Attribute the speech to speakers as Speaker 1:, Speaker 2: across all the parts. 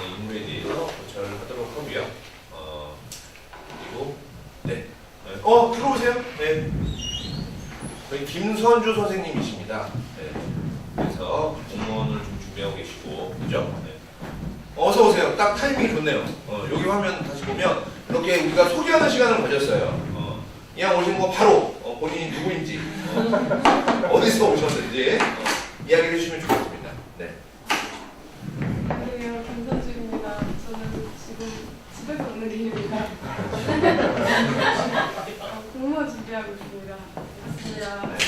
Speaker 1: 인물에 대해서 고찰을 하도록 하고요. 그리고 들어오세요. 네. 저희 김선주 선생님이십니다. 네. 그래서 공무원을 좀 준비하고 계시고, 그죠? 네. 어서 오세요. 딱 타이밍이 좋네요. 여기 화면 다시 보면 이렇게 우리가 소개하는 시간을 가졌어요. 이왕 오신 거 바로 본인이 누구인지, 어디서 오셨는지 이야기를 해주시면 좋겠습니다. 네.
Speaker 2: 안녕하세요, 김선주입니다. 저는 지금 집에서 오는 길입니다. 공무원 준비하고 있습니다. 반갑습니다.
Speaker 1: 네.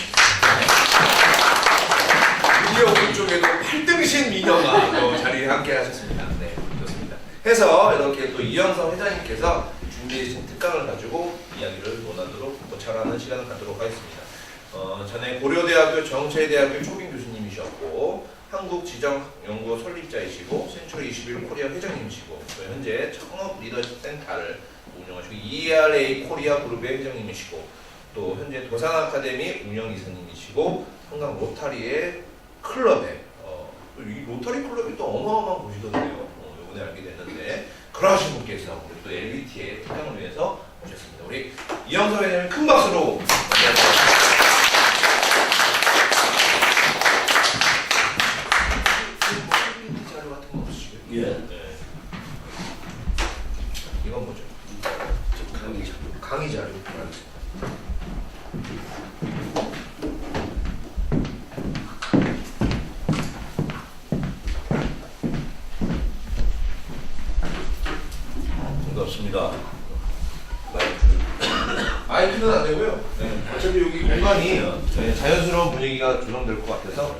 Speaker 1: 드디어 우리 쪽에도 8등신 미녀가 자리에 함께 하셨습니다. 네, 좋습니다. 해서 이렇게 또 이영석 회장님께서 준비해주신 특강을 가지고 이야기를 논하도록 고찰하는 시간을 갖도록 하겠습니다. 전에 고려대학교 정체대학교 초빙 교수님이셨고 한국지정연구원 설립자이시고 센츄리 21 코리아 회장님이시고 또 현재 창업 리더십 센터를 운영하시고 ERA 코리아 그룹의 회장님이시고 또 현재 도산 아카데미 운영이사님이시고 한강 로타리의 클럽에 이 로타리 클럽이 또 어마어마한 곳이던데요. 이번에 알게 됐는데 그러하신 분께서 우리 또 LBT의 특강을 위해서 오셨습니다. 우리 이영석 회장님 큰 박수로 자료 같은 거 없으시고요?
Speaker 3: 예.
Speaker 1: 네. 이건 뭐죠?
Speaker 3: 강의 자료.
Speaker 1: 강의 자료.
Speaker 3: 반갑습니다.
Speaker 1: 마이크는 안 되고요. 네. 어차피 여기 공간이 자연스러운 분위기가 조성될 것 같아서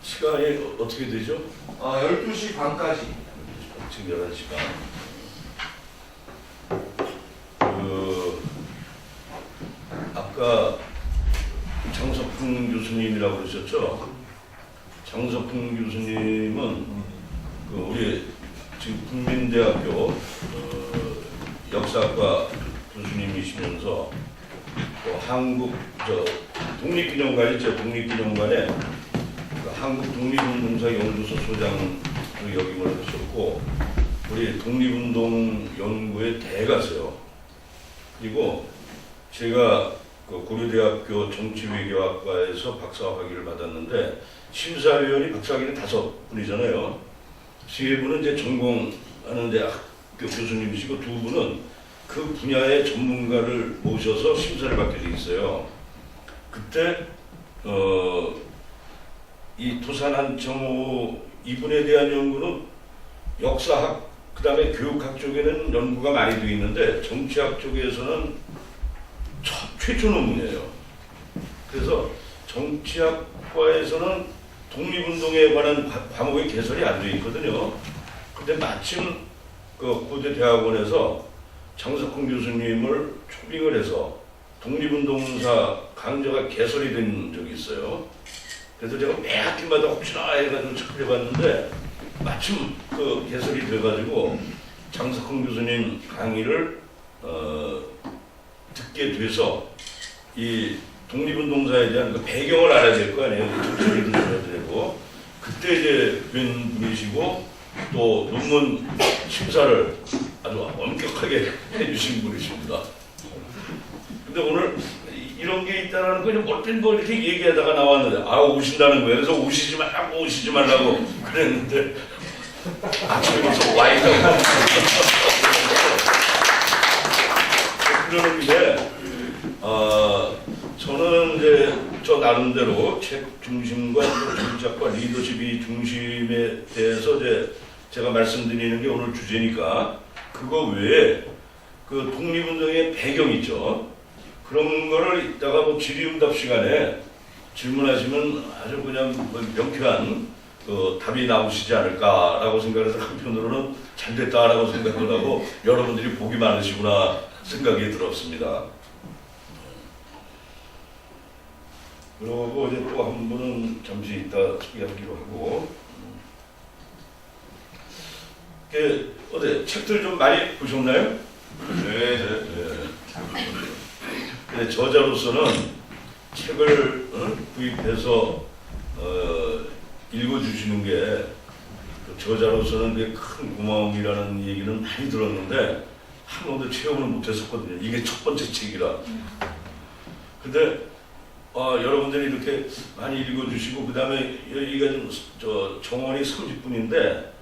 Speaker 3: 시간이 어떻게 되죠?
Speaker 1: 12시 반까지.
Speaker 3: 지금 11시간. 아까 장석풍 교수님이라고 그러셨죠? 장석풍 교수님은 우리 지금 국민대학교 역사과 교수님이시면서 또 한국 독립기념관 있죠? 독립기념관에 한국독립운동사연구소 소장으로 역임을 하셨고 우리 독립운동 연구의 대가세요. 그리고 제가 고려대학교 정치외교학과에서 박사학위를 받았는데 심사위원이 박사학위는 5분이잖아요. 3분은 이제 전공하는 데 학교 교수님이시고 2분은 그 분야의 전문가를 모셔서 심사를 받게 돼 있어요. 그때 이 도산한청호 이분에 대한 연구는 역사학 그 다음에 교육학 쪽에는 연구가 많이 되어 있는데 정치학 쪽에서는 최초 논문이에요. 그래서 정치학과에서는 독립운동에 관한 과목이 개설이 안 되어 있거든요. 근데 마침 고대 대학원에서 장석훈 교수님을 초빙을 해서 독립운동사 강좌가 개설이 된 적이 있어요. 그래서 제가 매 학기마다 혹시나 해가지고 체크를 해봤는데 마침 개설이 돼가지고 장석훈 교수님 강의를 듣게 돼서 이 독립운동사에 대한 그 배경을 알아야 될 거 아니에요. 정치를 들어야 되고 그때 이제 뵌 분이시고 또 논문 심사를 아주 엄격하게 해주신 분이십니다. 근데 오늘 이런 게 있다라는 거 그냥 뭐 이렇게 얘기하다가 나왔는데 오신다는 거예요. 그래서 오시지 말라고 그랬는데 저기서 와 있다고 그러는데 저는 이제 저 나름대로 책 중심과 정치학과 리더십이 중심에 대해서 이제 제가 말씀드리는 게 오늘 주제니까 그거 외에 그 독립운동의 배경 있죠. 그런 거를 이따가 질의응답 시간에 질문하시면 아주 그냥 명쾌한 답이 나오시지 않을까라고 생각해서 한편으로는 잘 됐다라고 생각을 하고 여러분들이 복이 많으시구나 생각이 들었습니다. 그리고 이제 또 한 분은 잠시 이따 소개하기로 하고 어때 책들 좀 많이 보셨나요? 네. 근데 저자로서는 책을 구입해서 읽어주시는 게 저자로서는 되게 큰 고마움이라는 얘기는 많이 들었는데 한 번도 체험을 못했었거든요. 이게 첫 번째 책이라. 근데 여러분들이 이렇게 많이 읽어주시고 그 다음에 여기가 좀 정원이 30분인데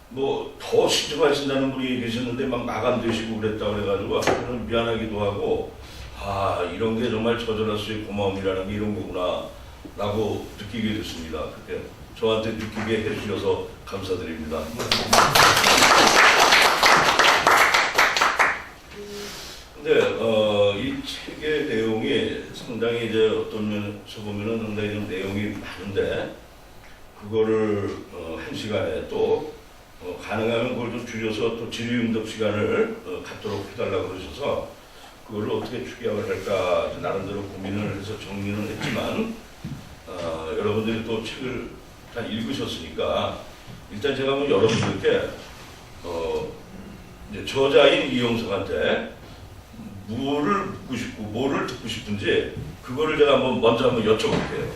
Speaker 3: 뭐 더 신청하신다는 분이 계셨는데 막 마감되시고 그랬다고 그래가지고 저는 미안하기도 하고 이런 게 정말 저자로서의 고마움이라는 게 이런 거구나 라고 느끼게 됐습니다. 그때 저한테 느끼게 해주셔서 감사드립니다. 근데 이 책의 내용이 상당히 이제 어떤 면에서 보면은 상당히 좀 내용이 많은데 그거를 한 시간에 또 가능하면 그걸 좀 줄여서 또 질의응답 시간을 갖도록 해달라고 그러셔서 그걸 어떻게 축약을 할까 나름대로 고민을 해서 정리는 했지만 여러분들이 또 책을 다 읽으셨으니까 일단 제가 한번 여러분들께 이제 저자인 이용석한테 뭐를 묻고 싶고 뭐를 듣고 싶은지 그거를 제가 먼저 한번 여쭤볼게요.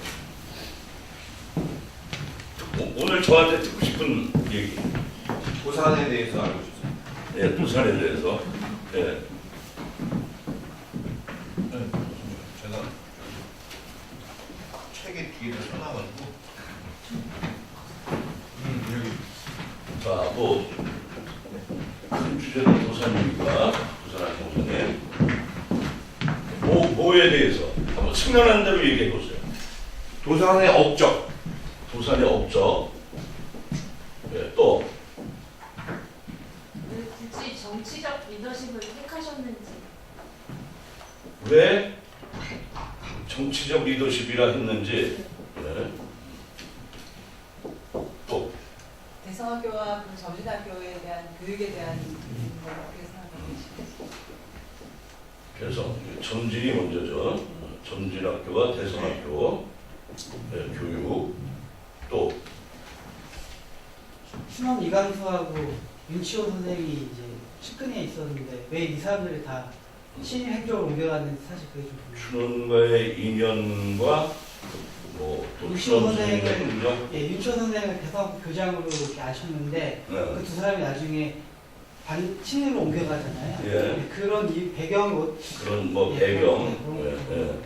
Speaker 3: 오늘 저한테 듣고 싶은 얘기.
Speaker 1: 도산에 대해서 알고 싶습니다.
Speaker 3: 네, 도산에 대해서. 네.
Speaker 1: 제가 책의 뒤에를 써놔가지고 여기
Speaker 3: 자, 큰 주제는 도산이니까 도산한 도산에 뭐에 대해서 한번 생각나는 대로 얘기해 보세요.
Speaker 1: 도산의 업적.
Speaker 3: 도산의 업적. 네, 또
Speaker 4: 왜 굳이 정치적 리더십을 택하셨는지.
Speaker 3: 왜 정치적 리더십이라 했는지. 네. 또
Speaker 5: 대성학교와 그 점진학교에 대한 교육에 대한 걸 어떻게 생각하고 계시는지.
Speaker 3: 그래서 점진이 먼저죠. 점진학교와 대성학교 네, 교육. 또
Speaker 6: 신원 이강수하고 윤치호 선생이 이제 측근에 있었는데 왜 이 사람들이 다 신임 행정으로 옮겨갔는지 사실 그게 좀 궁금해요.
Speaker 3: 춘원과의 인연과 또
Speaker 6: 윤치호
Speaker 3: 춘원 선생님의
Speaker 6: 선생을
Speaker 3: 행정.
Speaker 6: 윤치호 선생을 대성 교장으로 이렇게 아셨는데
Speaker 3: 네.
Speaker 6: 그 두 사람이 나중에 친일로 옮겨가잖아요.
Speaker 3: 예.
Speaker 6: 근데 그런 이 배경이
Speaker 3: 그런 뭐
Speaker 6: 예,
Speaker 3: 배경.
Speaker 6: 그런
Speaker 3: 예, 예.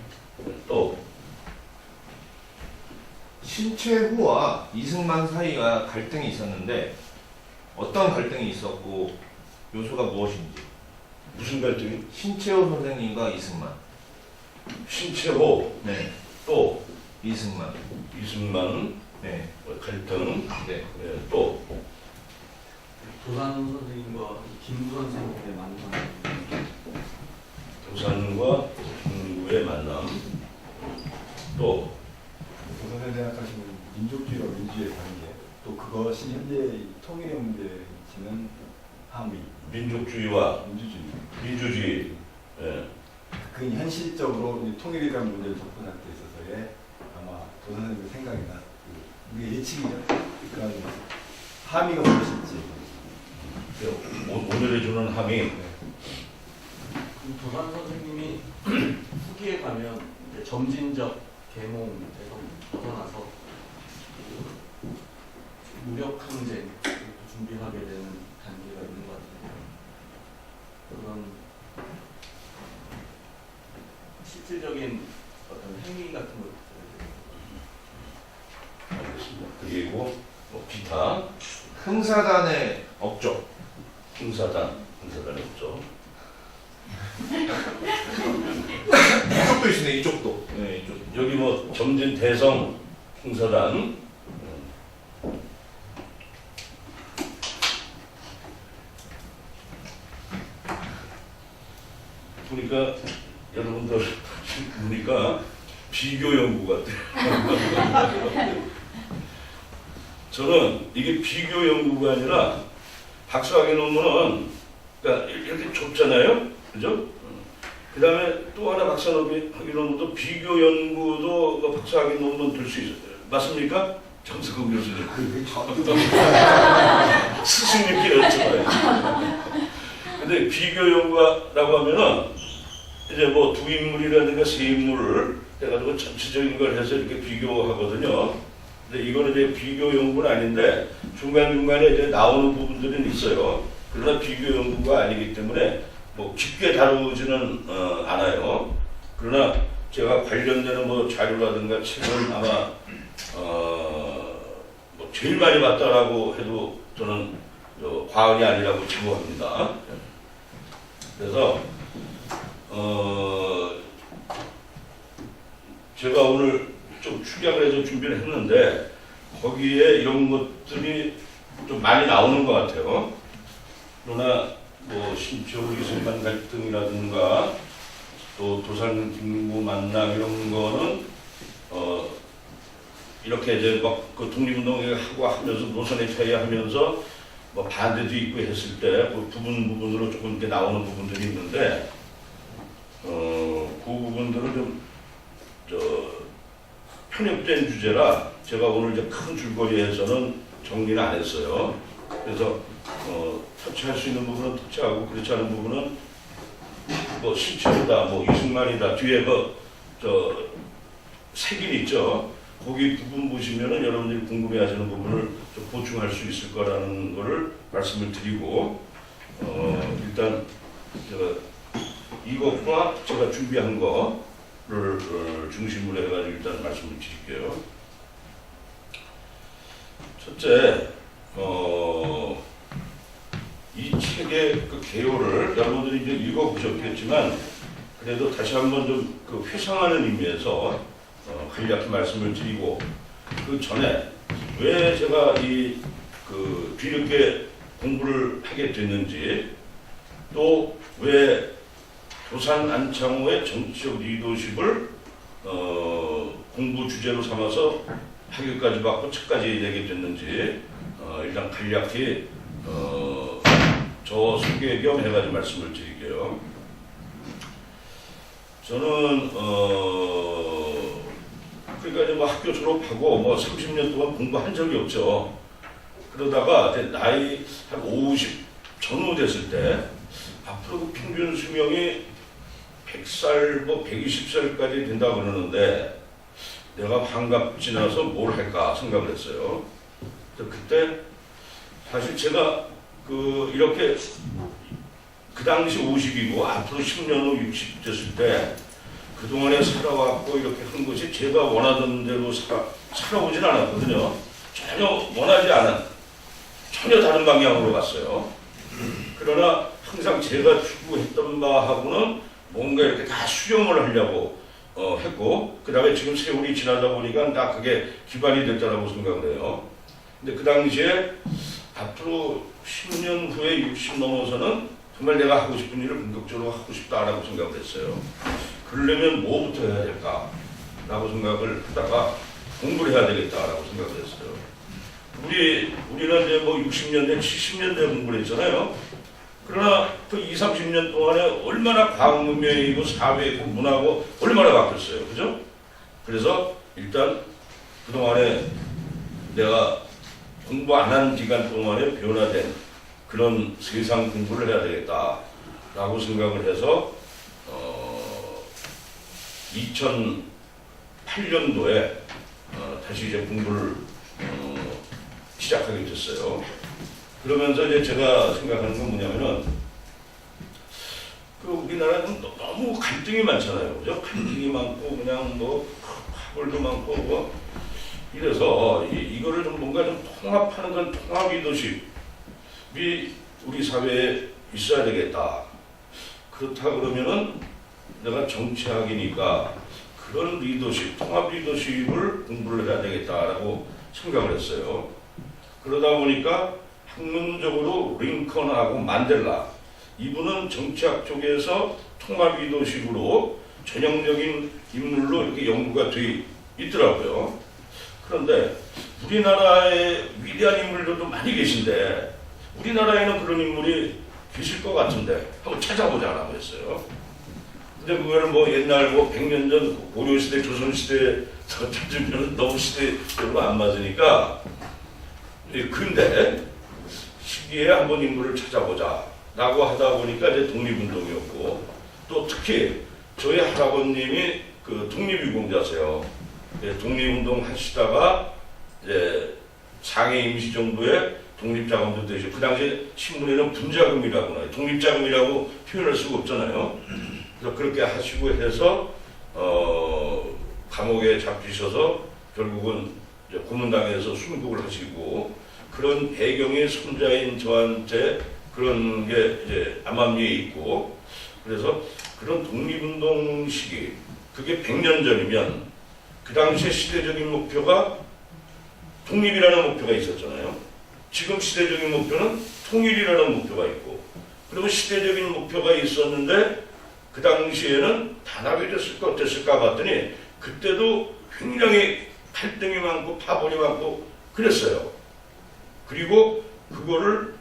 Speaker 3: 또
Speaker 1: 신채후와 이승만 사이가 갈등이 있었는데 어떤 갈등이 있었고 요소가 무엇인지.
Speaker 3: 무슨 갈등이?
Speaker 1: 신채호 선생님과 이승만.
Speaker 3: 신채호.
Speaker 1: 네.
Speaker 3: 또
Speaker 1: 이승만.
Speaker 3: 이승만
Speaker 1: 네.
Speaker 3: 갈등.
Speaker 1: 네.
Speaker 3: 예, 또
Speaker 7: 도산 선생님과 김구 선생님의 만남.
Speaker 3: 도산과 김구의 만남. 또
Speaker 8: 도산에 대한 민족주의와 민주주의의 관계, 또 그것이 현재 통일의 문제에 지는 함의,
Speaker 3: 민족주의와
Speaker 8: 민주주의.
Speaker 3: 민주주의. 예.
Speaker 8: 그 현실적으로 이 통일에 대한 문제를 접근할 때 있어서의 아마 도산 선생님의 생각이나 우리의 예측이죠. 그런 함의가 무엇일지.
Speaker 3: 오늘의 주는 함이
Speaker 8: 네.
Speaker 7: 도산 선생님이 후기에 가면 이제 점진적 계몽에서 벗어나서 무력 항쟁 준비하게 되는 단계가 있는 것 같아요. 그런 실질적인 어떤 행위 같은 것들.
Speaker 3: 알겠습니다. 그리고 기타
Speaker 1: 흥사단의 업적.
Speaker 3: 흥사단의 없죠.
Speaker 1: 이쪽도 있으네. 이쪽도. 네, 이쪽.
Speaker 3: 여기 뭐 점진 대성 흥사단. 보니까 여러분들 보니까 비교 연구 같아요. 저는 이게 비교 연구가 아니라 박사학위 논문은 그러니까 이렇게 좁잖아요, 그죠? 그 다음에 또 하나 박사학위 논문도 비교 연구도 그 박사학위 논문 될 수 있어요. 맞습니까? 정석훈 교수님. 스승님께 여쭤봐요. 근데 비교 연구라고 하면은 이제 뭐 두 인물이라든가 세 인물을 해가지고 전체적인 걸 해서 이렇게 비교하거든요. 근데 이거는 이제 비교 연구는 아닌데 중간중간에 이제 나오는 부분들은 있어요. 그러나 비교 연구가 아니기 때문에 뭐 깊게 다루지는 않아요. 그러나 제가 관련되는 뭐 자료라든가 책은 아마 뭐 제일 많이 봤다라고 해도 저는 과언이 아니라고 자부합니다. 그래서 제가 오늘 좀 축약을 해서 준비를 했는데 거기에 이런 것들이 좀 많이 나오는 것 같아요. 그러나 뭐 신체적 이승만 갈등이라든가 또 도산 김구 만남 이런 거는 이렇게 이제 막 그 독립운동 하고 하면서 노선의 차이 하면서 뭐 반대도 있고 했을 때 그 부분으로 조금 이렇게 나오는 부분들이 있는데 그 부분들은 좀 편협된 주제라 제가 오늘 이제 큰 줄거리에서는 정리를 안 했어요. 그래서 터치할 수 있는 부분은 터치하고 그렇지 않은 부분은 뭐 신체이다, 뭐 이승만이다 뒤에 색인 있죠. 거기 부분 보시면은 여러분들이 궁금해하시는 부분을 좀 보충할 수 있을 거라는 거를 말씀을 드리고 일단 제가 이것과 제가 준비한 거를 중심으로 해가지고 일단 말씀을 드릴게요. 첫째, 이 책의 그 개요를 여러분들이 이제 읽어보셨겠지만 그래도 다시 한번 좀 그 회상하는 의미에서 간략히 말씀을 드리고 그 전에 왜 제가 그 뒤늦게 공부를 하게 됐는지 또 왜 도산 안창호의 정치적 리더십을 공부 주제로 삼아서 학위까지 받고 책까지 내게 됐는지 일단 간략히 저 소개 겸 해가지고 말씀을 드릴게요. 저는 그러니까 이제 뭐 학교 졸업하고 뭐 30년 동안 공부한 적이 없죠. 그러다가 이제 나이 한 50 전후 됐을 때 앞으로 그 평균 수명이 100살 뭐 120살까지 된다고 그러는데 내가 환갑 지나서 뭘 할까 생각을 했어요. 그때 사실 제가 이렇게 그 당시 50이고 앞으로 10년 후 60 됐을 때 그동안에 살아왔고 이렇게 한 것이 제가 원하던 대로 살아보진 않았거든요. 전혀 원하지 않은 전혀 다른 방향으로 갔어요. 그러나 항상 제가 추구했던 바하고는 뭔가 이렇게 다 수렴을 하려고 했고 그 다음에 지금 세월이 지나다 보니까 다 그게 기반이 됐다고 생각을 해요. 근데 그 당시에 앞으로 10년 후에 60 넘어서는 정말 내가 하고 싶은 일을 본격적으로 하고 싶다라고 생각을 했어요. 그러려면 뭐부터 해야 될까라고 생각을 하다가 공부를 해야 되겠다라고 생각을 했어요. 우리는 이제 뭐 60년대, 70년대 공부를 했잖아요. 그러나 그 20, 30년 동안에 얼마나 과학 문명이고 사회고 문화고 얼마나 바뀌었어요. 그죠? 그래서 일단 그동안에 내가 공부 안 한 기간 동안에 변화된 그런 세상 공부를 해야 되겠다라고 생각을 해서 2008년도에 다시 이제 공부를 시작하게 됐어요. 그러면서 이제 제가 생각하는 건 뭐냐면은 그 우리나라는 너무 갈등이 많잖아요. 그죠? 갈등이 많고 그냥 뭐 파벌도 많고 뭐 이래서 이거를 좀 뭔가 좀 통합하는 건 통합 리더십이 우리 사회에 있어야 되겠다. 그렇다 그러면은 내가 정치학이니까 그런 리더십, 통합 리더십을 공부를 해야 되겠다라고 생각을 했어요. 그러다 보니까 학문적으로 링컨하고 만델라 이분은 정치학 쪽에서 통합 리더십으로 전형적인 인물로 이렇게 연구가 돼 있더라고요. 그런데 우리나라에 위대한 인물들도 많이 계신데 우리나라에는 그런 인물이 계실 것 같은데 한번 찾아보자라고 했어요. 근데 그거는 뭐 옛날 뭐 100년 전 고려시대, 조선시대 찾으면 너무 시대별로 안 맞으니까 근데 시기에 한번 인물을 찾아보자 라고 하다 보니까 이제 독립운동이었고 또 특히 저희 할아버님이 그 독립유공자세요. 독립운동 하시다가 장애 임시 정도의 독립자금도 되죠. 그 당시에 신문에는 분자금이라고나 독립자금이라고 표현할 수가 없잖아요. 그래서 그렇게 하시고 해서 감옥에 잡히셔서 결국은 이제 고문당에서 순국을 하시고 그런 배경이 손자인 저한테 그런 게 이제 암암리에 있고 그래서 그런 독립운동 시기 그게 100년 전이면 그 당시에 시대적인 목표가 독립이라는 목표가 있었잖아요. 지금 시대적인 목표는 통일이라는 목표가 있고 그러면 시대적인 목표가 있었는데 그 당시에는 단합이 됐을까 어땠을까 봤더니 그때도 굉장히 갈등이 많고 파벌이 많고 그랬어요. 그리고 그거를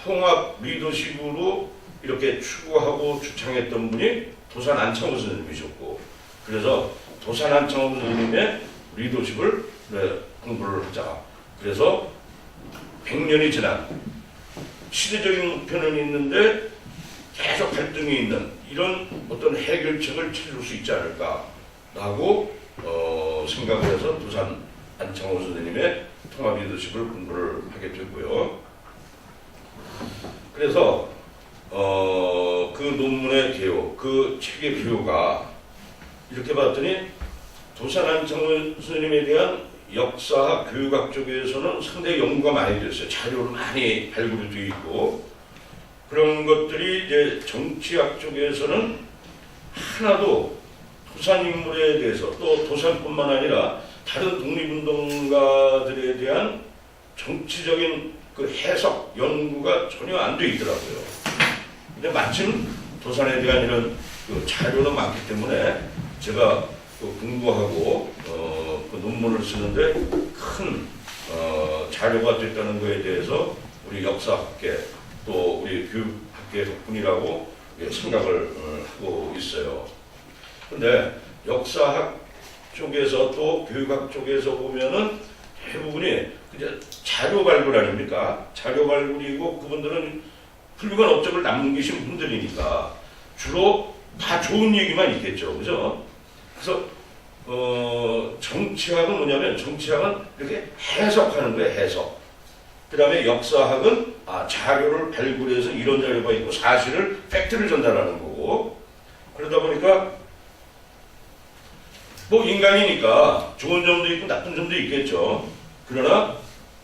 Speaker 3: 통합 리더십으로 이렇게 추구하고 주창했던 분이 도산 안창호 선생님이셨고 그래서 도산 안창호 선생님의 리더십을 공부를 하자. 그래서 100년이 지난 시대적인 목표는 있는데 계속 갈등이 있는 이런 어떤 해결책을 찾을 수 있지 않을까라고 생각을 해서 도산 안창호 선생님의 통합 리더십을 공부를 하게 됐고요. 그래서 그 논문의 개요, 그 책의 개요가 이렇게 봤더니 도산 안창호 선생님에 대한 역사학, 교육학 쪽에서는 상당히 연구가 많이 됐어요. 자료를 많이 발굴이 되어 있고 그런 것들이 이제 정치학 쪽에서는 하나도 도산 인물에 대해서 또 도산뿐만 아니라 다른 독립운동가들에 대한 정치적인 그 해석, 연구가 전혀 안 돼 있더라고요. 근데 마침 도산에 대한 이런 그 자료는 많기 때문에 제가 공부하고 그 논문을 쓰는데 큰 자료가 됐다는 것에 대해서 우리 역사학계 또 우리 교육학계 덕분이라고 생각을 하고 있어요. 근데 역사학 쪽에서 또 교육학 쪽에서 보면은 대부분이 이제 자료 발굴 아닙니까? 자료 발굴이고 그분들은 훌륭한 업적을 남기신 분들이니까 주로 다 좋은 얘기만 있겠죠. 그죠? 그래서 정치학은 뭐냐면 정치학은 이렇게 해석하는 거예요. 해석. 그 다음에 역사학은 자료를 발굴해서 이런 자료가 있고 사실을 팩트를 전달하는 거고 그러다 보니까 뭐 인간이니까 좋은 점도 있고 나쁜 점도 있겠죠. 그러나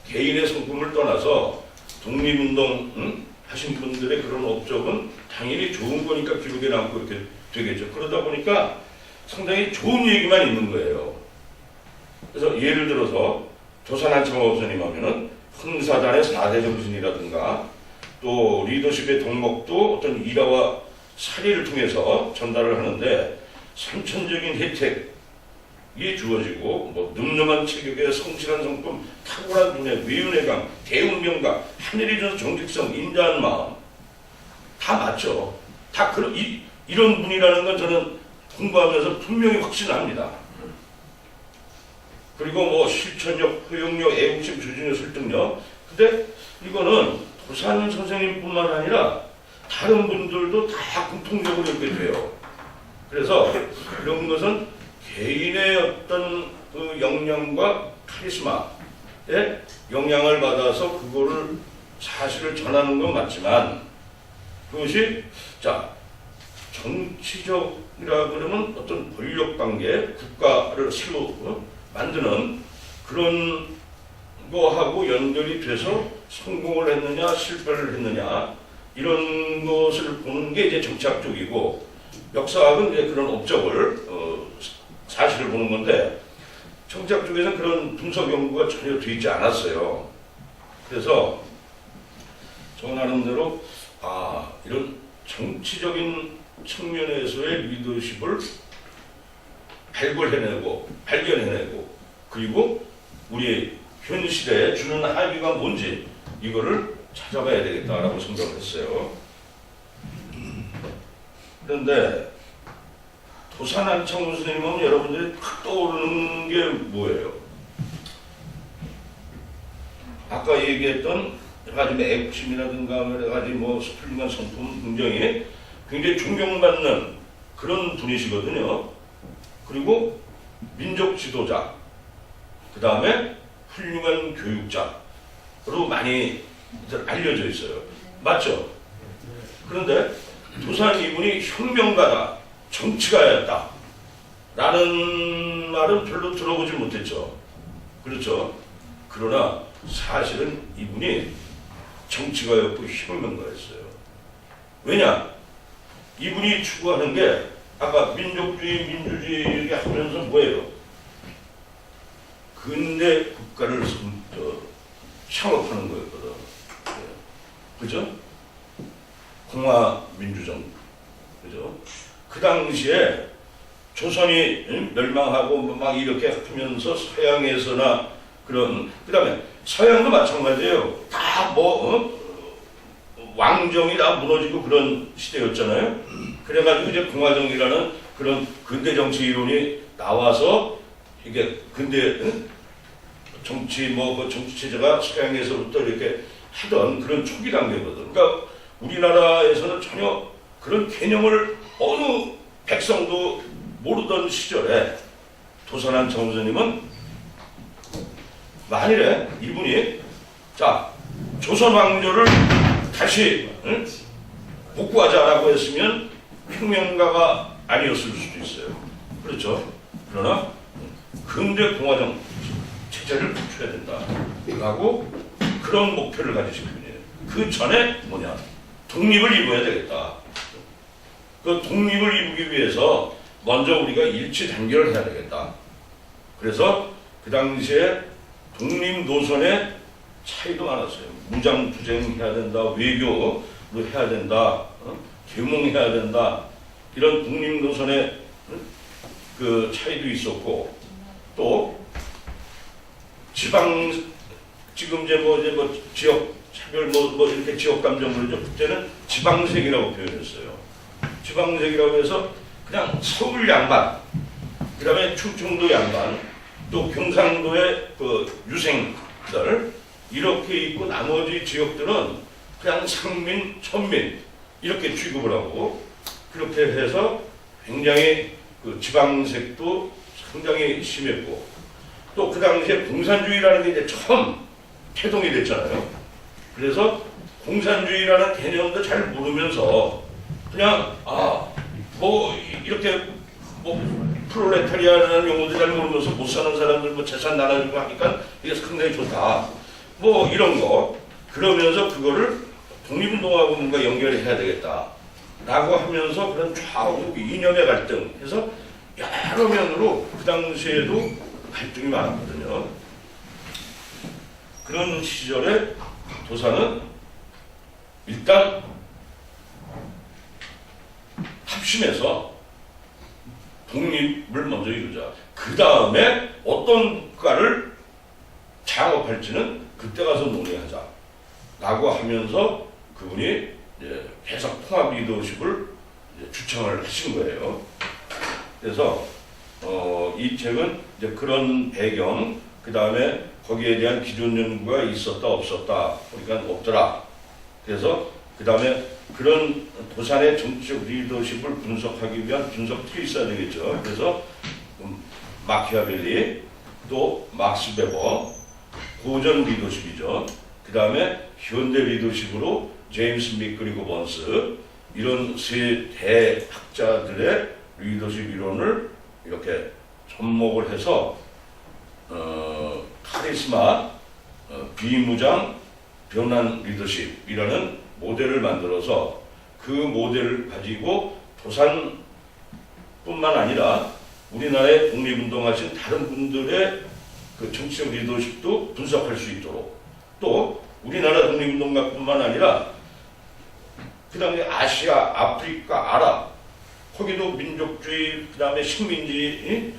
Speaker 3: 개인의 성품을 떠나서 독립운동 하신 분들의 그런 업적은 당연히 좋은 거니까 기록에 남고 이렇게 되겠죠. 그러다 보니까 상당히 좋은 얘기만 있는 거예요. 그래서 예를 들어서 도산 안창호 선생님 하면은 흥사단의 4대 정신이라든가 또 리더십의 덕목도 어떤 일화와 사례를 통해서 전달을 하는데 선천적인 혜택이 주어지고 뭐 늠름한 체격의 성실한 성품, 탁월한 두뇌, 외운의 감, 대운명가, 하늘이 줘서 정직성, 인자한 마음 다 맞죠. 다 이런 분이라는 건 저는 공부하면서 분명히 확신합니다. 그리고 뭐 실천력, 효용력, 애국심, 조직력, 설득력. 근데 이거는 도산 선생님뿐만 아니라 다른 분들도 다 공통적으로 이렇게 돼요. 그래서 이런 것은 개인의 어떤 그 역량과 카리스마에 영향을 받아서 그거를 사실을 전하는 건 맞지만 그것이 정치적이라 그러면 어떤 권력관계, 국가를 새로 만드는 그런 거하고 연결이 돼서 성공을 했느냐 실패를 했느냐 이런 것을 보는 게 이제 정치학 쪽이고 역사학은 이제 그런 업적을 사실을 보는 건데 정치학 쪽에서는 그런 분석 연구가 전혀 되어 있지 않았어요. 그래서 저 나름대로 이런 정치적인 측면에서의 리더십을 발견해내고 그리고 우리 현 시대에 주는 합의가 뭔지 이거를 찾아봐야 되겠다라고 생각을 했어요. 그런데 도산 안창호 선생님은 여러분들이 탁 떠오르는 게 뭐예요? 아까 얘기했던 여러 가지 애국심이라든가 여러 가지 뭐 훌륭한 성품 굉장히 존경받는 그런 분이시거든요. 그리고 민족 지도자, 그 다음에 훌륭한 교육자, 많이 알려져 있어요. 맞죠? 그런데 도산 이분이 혁명가다, 정치가였다 라는 말은 별로 들어보지 못했죠. 그렇죠? 그러나 사실은 이분이 정치가였고 혁명가였어요. 왜냐? 이분이 추구하는 게 아까 민족주의, 민주주의 이렇게 하면서 뭐예요? 근대 국가를 창업하는 거였거든. 그죠? 공화민주정. 그죠? 그 당시에 조선이 멸망하고 막 이렇게 하면서 서양에서나 그 다음에 서양도 마찬가지예요. 다 왕정이 다 무너지고 그런 시대였잖아요. 그래가지고 이제 공화정이라는 그런 근대 정치 이론이 나와서 이게 근대 정치 그 정치 체제가 서양에서부터 이렇게 하던 그런 초기 단계거든. 그러니까 우리나라에서는 전혀 그런 개념을 어느 백성도 모르던 시절에 도산한 정선님은 만일에 이분이 자 조선 왕조를 다시 복구하자라고 했으면 혁명가가 아니었을 수도 있어요. 그렇죠? 그러나 근대 공화정 체제를 갖춰야 된다라고 그런 목표를 가지신 분이에요. 그 전에 뭐냐? 독립을 이루어야 되겠다. 그 독립을 이루기 위해서 먼저 우리가 일치 단결을 해야 되겠다. 그래서 그 당시에 독립 노선의 차이도 많았어요. 무장투쟁해야 된다, 외교로 해야 된다, 계몽해야 된다. 이런 독립 노선의 그 차이도 있었고, 또 지방 지금 이제 지역 차별 이렇게 지역 감정 그러죠. 그때는 지방색이라고 표현했어요. 지방색이라고 해서 그냥 서울 양반, 그다음에 충청도 양반, 또 경상도의 그 유생들 이렇게 있고 나머지 지역들은 그냥 상민, 천민 이렇게 취급을 하고 그렇게 해서 굉장히 그 지방색도 상당히 심했고 또 그 당시에 공산주의라는 게 이제 처음 태동이 됐잖아요. 그래서 공산주의라는 개념도 잘 모르면서 그냥 이렇게 프롤레타리아라는 용어도 잘 모르면서 못 사는 사람들 재산 나눠주고 하니까 이게 상당히 좋다. 이런 거 그러면서 그거를 독립운동하고 뭔가 연결해야 되겠다. 라고 하면서 그런 좌우 이념의 갈등 해서 여러 면으로 그 당시에도 갈등이 많았거든요. 그런 시절에 도산은 일단 합심해서 독립을 먼저 이루자. 그 다음에 어떤 국가를 창업할지는 그때 가서 논의하자. 라고 하면서 그분이 이제 계속 통합 리더십을 주창을 하신 거예요. 그래서 이 책은 이제 그런 배경, 그 다음에 거기에 대한 기존 연구가 있었다 없었다 그러니까 없더라. 그래서 그 다음에 그런 도산의 정치적 리더십을 분석하기 위한 분석 툴이 있어야 되겠죠. 그래서 마키아벨리, 또 막스 베버, 고전 리더십이죠. 그 다음에 현대 리더십으로 제임스 미클리고 번스 이런 세 대학자들의 리더십 이론을 이렇게 접목을 해서 카리스마, 비무장, 변환 리더십이라는 모델을 만들어서 그 모델을 가지고 도산뿐만 아니라 우리나라에 독립운동하신 다른 분들의 그 정치적 리더십도 분석할 수 있도록 또 우리나라 독립운동가뿐만 아니라 그 다음에 아시아, 아프리카, 아랍 거기도 민족주의 그 다음에 식민지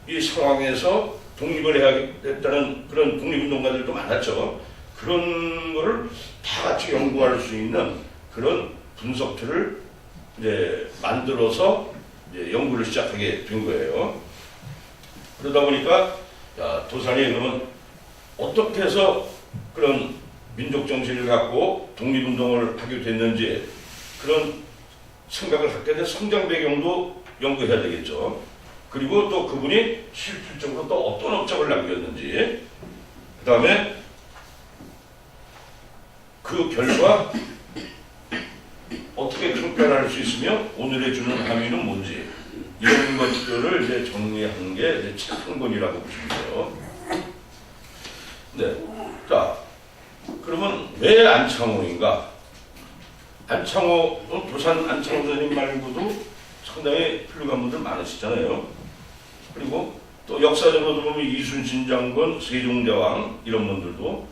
Speaker 3: 이 상황에서 독립을 해야겠다는 그런 독립운동가들도 많았죠. 그런 거를 다 같이 연구할 수 있는 그런 분석틀을 이제 만들어서 이제 연구를 시작하게 된 거예요. 그러다 보니까 도산이 그러면 어떻게 해서 그런 민족 정신을 갖고 독립운동을 하게 됐는지 그런 생각을 갖게 된 성장 배경도 연구해야 되겠죠. 그리고 또 그분이 실질적으로 또 어떤 업적을 남겼는지 그 다음에 국민들의 주는 함의는 뭔지 이런 것들을 이제 정리한 게 이제 책 한 권이라고 보시면 돼요. 네. 자, 그러면 왜 안창호인가? 안창호, 도산 안창호 선생님 말고도 상당히 훌륭한 분들 많으시잖아요. 그리고 또 역사적으로 보면 이순신 장군, 세종대왕 이런 분들도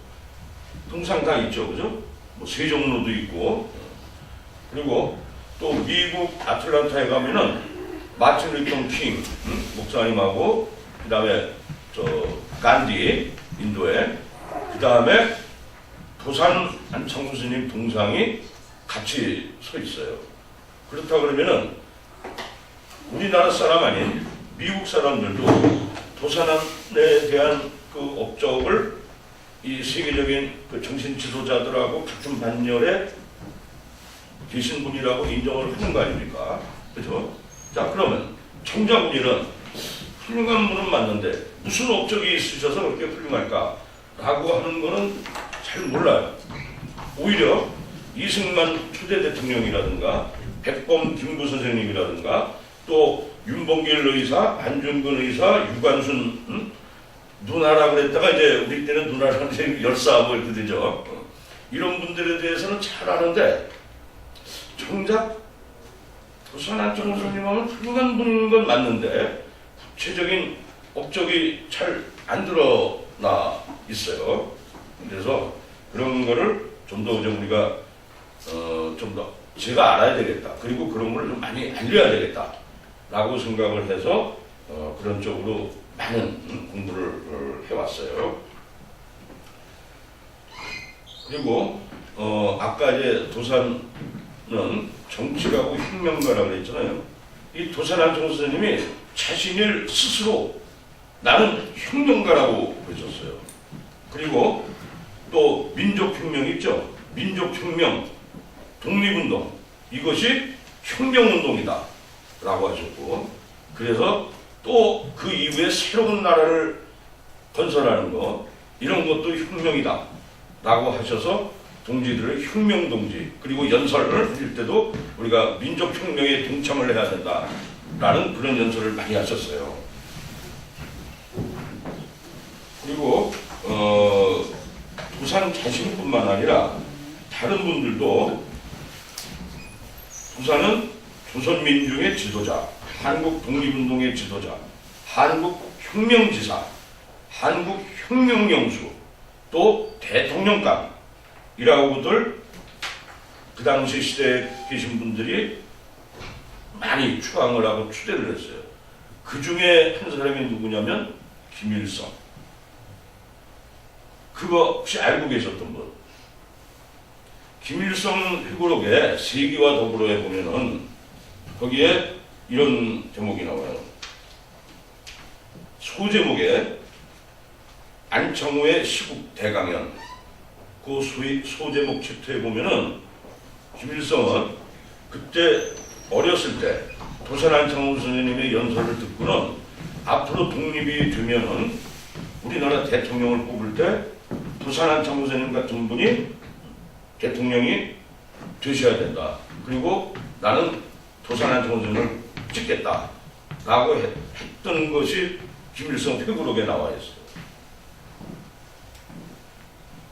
Speaker 3: 통상 다 있죠, 그죠? 뭐 세종로도 있고, 그리고 또 미국 아틀란타에 가면은 마틴 루터 킹 목사님하고 그 다음에 저 간디 인도에 그 다음에 도산 안창호 스님 동상이 같이 서 있어요. 그렇다 그러면은 우리나라 사람 아닌 미국 사람들도 도산에 대한 그 업적을 이 세계적인 그 정신 지도자들하고 같은 반열에 계신 분이라고 인정을 하는 거 아닙니까? 그죠? 자, 그러면 청자분이는 훌륭한 분은 맞는데 무슨 업적이 있으셔서 그렇게 훌륭할까? 라고 하는 거는 잘 몰라요. 오히려 이승만 초대 대통령이라든가 백범 김구 선생님이라든가 또 윤봉길 의사, 안중근 의사, 유관순 누나라 그랬다가 이제 우리 때는 누나라는 이제 열사 뭐 이렇게 되죠. 이런 분들에 대해서는 잘 아는데 정작 도산 안창호 선생님은 훌륭한 분인 건 맞는데 구체적인 업적이 잘 안 드러나 있어요. 그래서 그런 거를 좀 더 우리가 좀 더 제가 알아야 되겠다. 그리고 그런 걸 좀 많이 알려야 되겠다. 라고 생각을 해서 그런 쪽으로 많은 공부를 해왔어요. 그리고 아까 이제 도산은 정치가고 혁명가라고 그랬잖아요. 이 도산 안창호 선생님이 자신을 스스로 나는 혁명가라고 그러셨어요. 그리고 또 민족혁명 있죠. 민족혁명, 독립운동 이것이 혁명운동이다 라고 하셨고, 그래서 또 그 이후에 새로운 나라를 건설하는 거 이런 것도 혁명이다 라고 하셔서 동지들을 혁명동지, 그리고 연설을 하실 때도 우리가 민족혁명에 동참을 해야 된다 라는 그런 연설을 많이 하셨어요. 그리고 도산 자신뿐만 아니라 다른 분들도 도산은 조선민중의 지도자, 한국 독립운동의 지도자, 한국 혁명지사, 한국 혁명영수, 또 대통령감이라고들 그 당시 시대에 계신 분들이 많이 추앙을 하고 추대를 했어요. 그 중에 한 사람이 누구냐면 김일성. 그거 혹시 알고 계셨던 분? 김일성 회고록에 세기와 더불어에 보면은 거기에 이런 제목이 나와요. 소제목에 안창호의 시국 대강연. 그 소제목 챕터에 보면은 김일성은 그때 어렸을 때 도산 안창호 선생님의 연설을 듣고는 앞으로 독립이 되면은 우리나라 대통령을 뽑을 때 도산 안창호 선생님 같은 분이 대통령이 되셔야 된다. 그리고 나는 도산 안창호 선생님을 찍겠다 라고 했던 것이 김일성 회고록에 나와 있어요.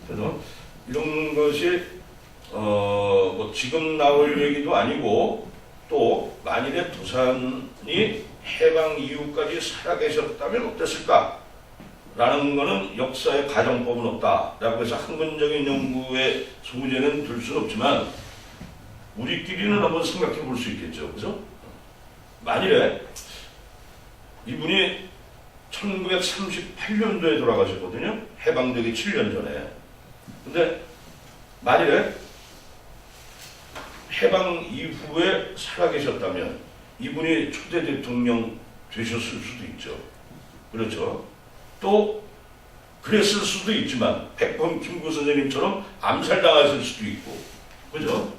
Speaker 3: 그래서 이런 것이 뭐 지금 나올 얘기도 아니고, 또 만일에 도산이 해방 이후까지 살아계셨다면 어땠을까? 라는 거는 역사의 가정법은 없다라고 해서 학문적인 연구의 소재는 들 수는 없지만 우리끼리는 한번 생각해 볼 수 있겠죠. 그죠? 만일에 이분이 1938년도에 돌아가셨거든요. 해방되기 7년 전에. 근데 만일에 해방 이후에 살아계셨다면 이분이 초대 대통령 되셨을 수도 있죠. 그렇죠? 또 그랬을 수도 있지만 백범 김구 선생님처럼 암살당하실 수도 있고, 그죠?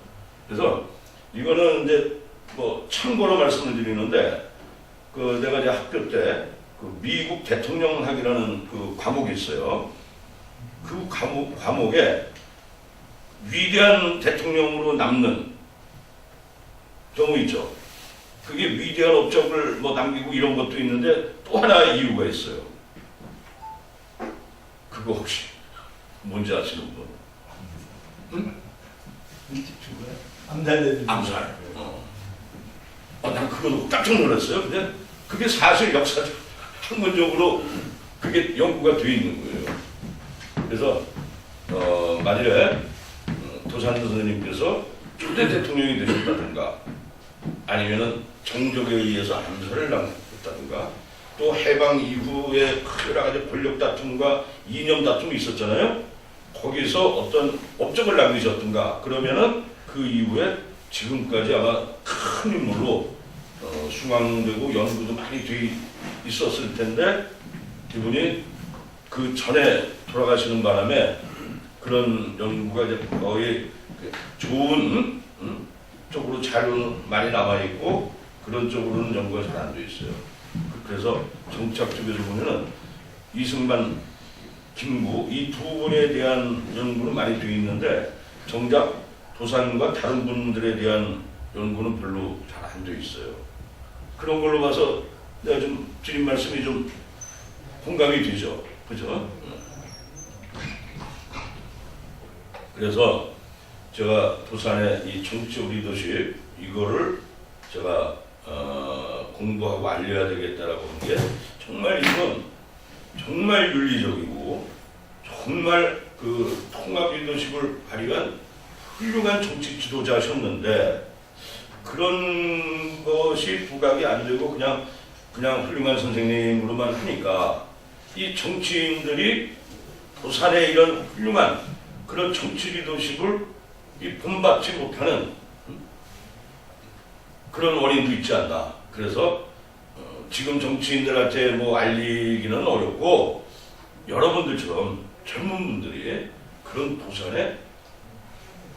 Speaker 3: 그래서 이거는 이제 뭐 참고로 말씀을 드리는데, 그 내가 이제 학교 때 그 미국 대통령학이라는 그 과목이 있어요. 그 과목에 위대한 대통령으로 남는 경우 있죠. 그게 위대한 업적을 뭐 남기고 이런 것도 있는데 또 하나 이유가 있어요. 그거 혹시 뭔지 아시는 분?
Speaker 8: 암살되는
Speaker 3: 암살. 난 그거 놓고 깜짝 놀랐어요. 근데 그게 사실 역사적 학문적으로 그게 연구가 되어 있는 거예요. 그래서 만일에 도산도 선생님께서 초대 대통령이 되셨다든가 아니면은 정적에 의해서 암살을 당했다든가 또 해방 이후에 여러 가지 권력 다툼과 이념 다툼이 있었잖아요. 거기서 어떤 업적을 남기셨던가 그러면은 그 이후에 지금까지 아마 큰 인물로 숭앙되고 연구도 많이 돼 있었을 텐데 이분이 그 전에 돌아가시는 바람에 그런 연구가 이제 거의 좋은 쪽으로 자료는 많이 남아 있고 그런 쪽으로는 연구가 잘 안 돼 있어요. 그래서 정착 쪽에서 보면은 이승만, 김구 이 두 분에 대한 연구는 많이 돼 있는데 정작 도산과 다른 분들에 대한 연구는 별로 잘 안 돼 있어요. 그런 걸로 봐서 내가 좀 드린 말씀이 좀 공감이 되죠. 그죠? 그래서 제가 도산의 이 정치적 리더십 이거를 제가 공부하고 알려야 되겠다라고 한 게 정말 이건 정말 윤리적이고 정말 그 통합 리더십을 발휘한 훌륭한 정치 지도자셨는데 그런 것이 부각이 안 되고 그냥 훌륭한 선생님으로만 하니까 이 정치인들이 도산의 이런 훌륭한 그런 정치 리더십을 이 본받지 못하는 그런 원인도 있지 않나. 그래서 지금 정치인들한테 뭐 알리기는 어렵고 여러분들처럼 젊은 분들이 그런 도산의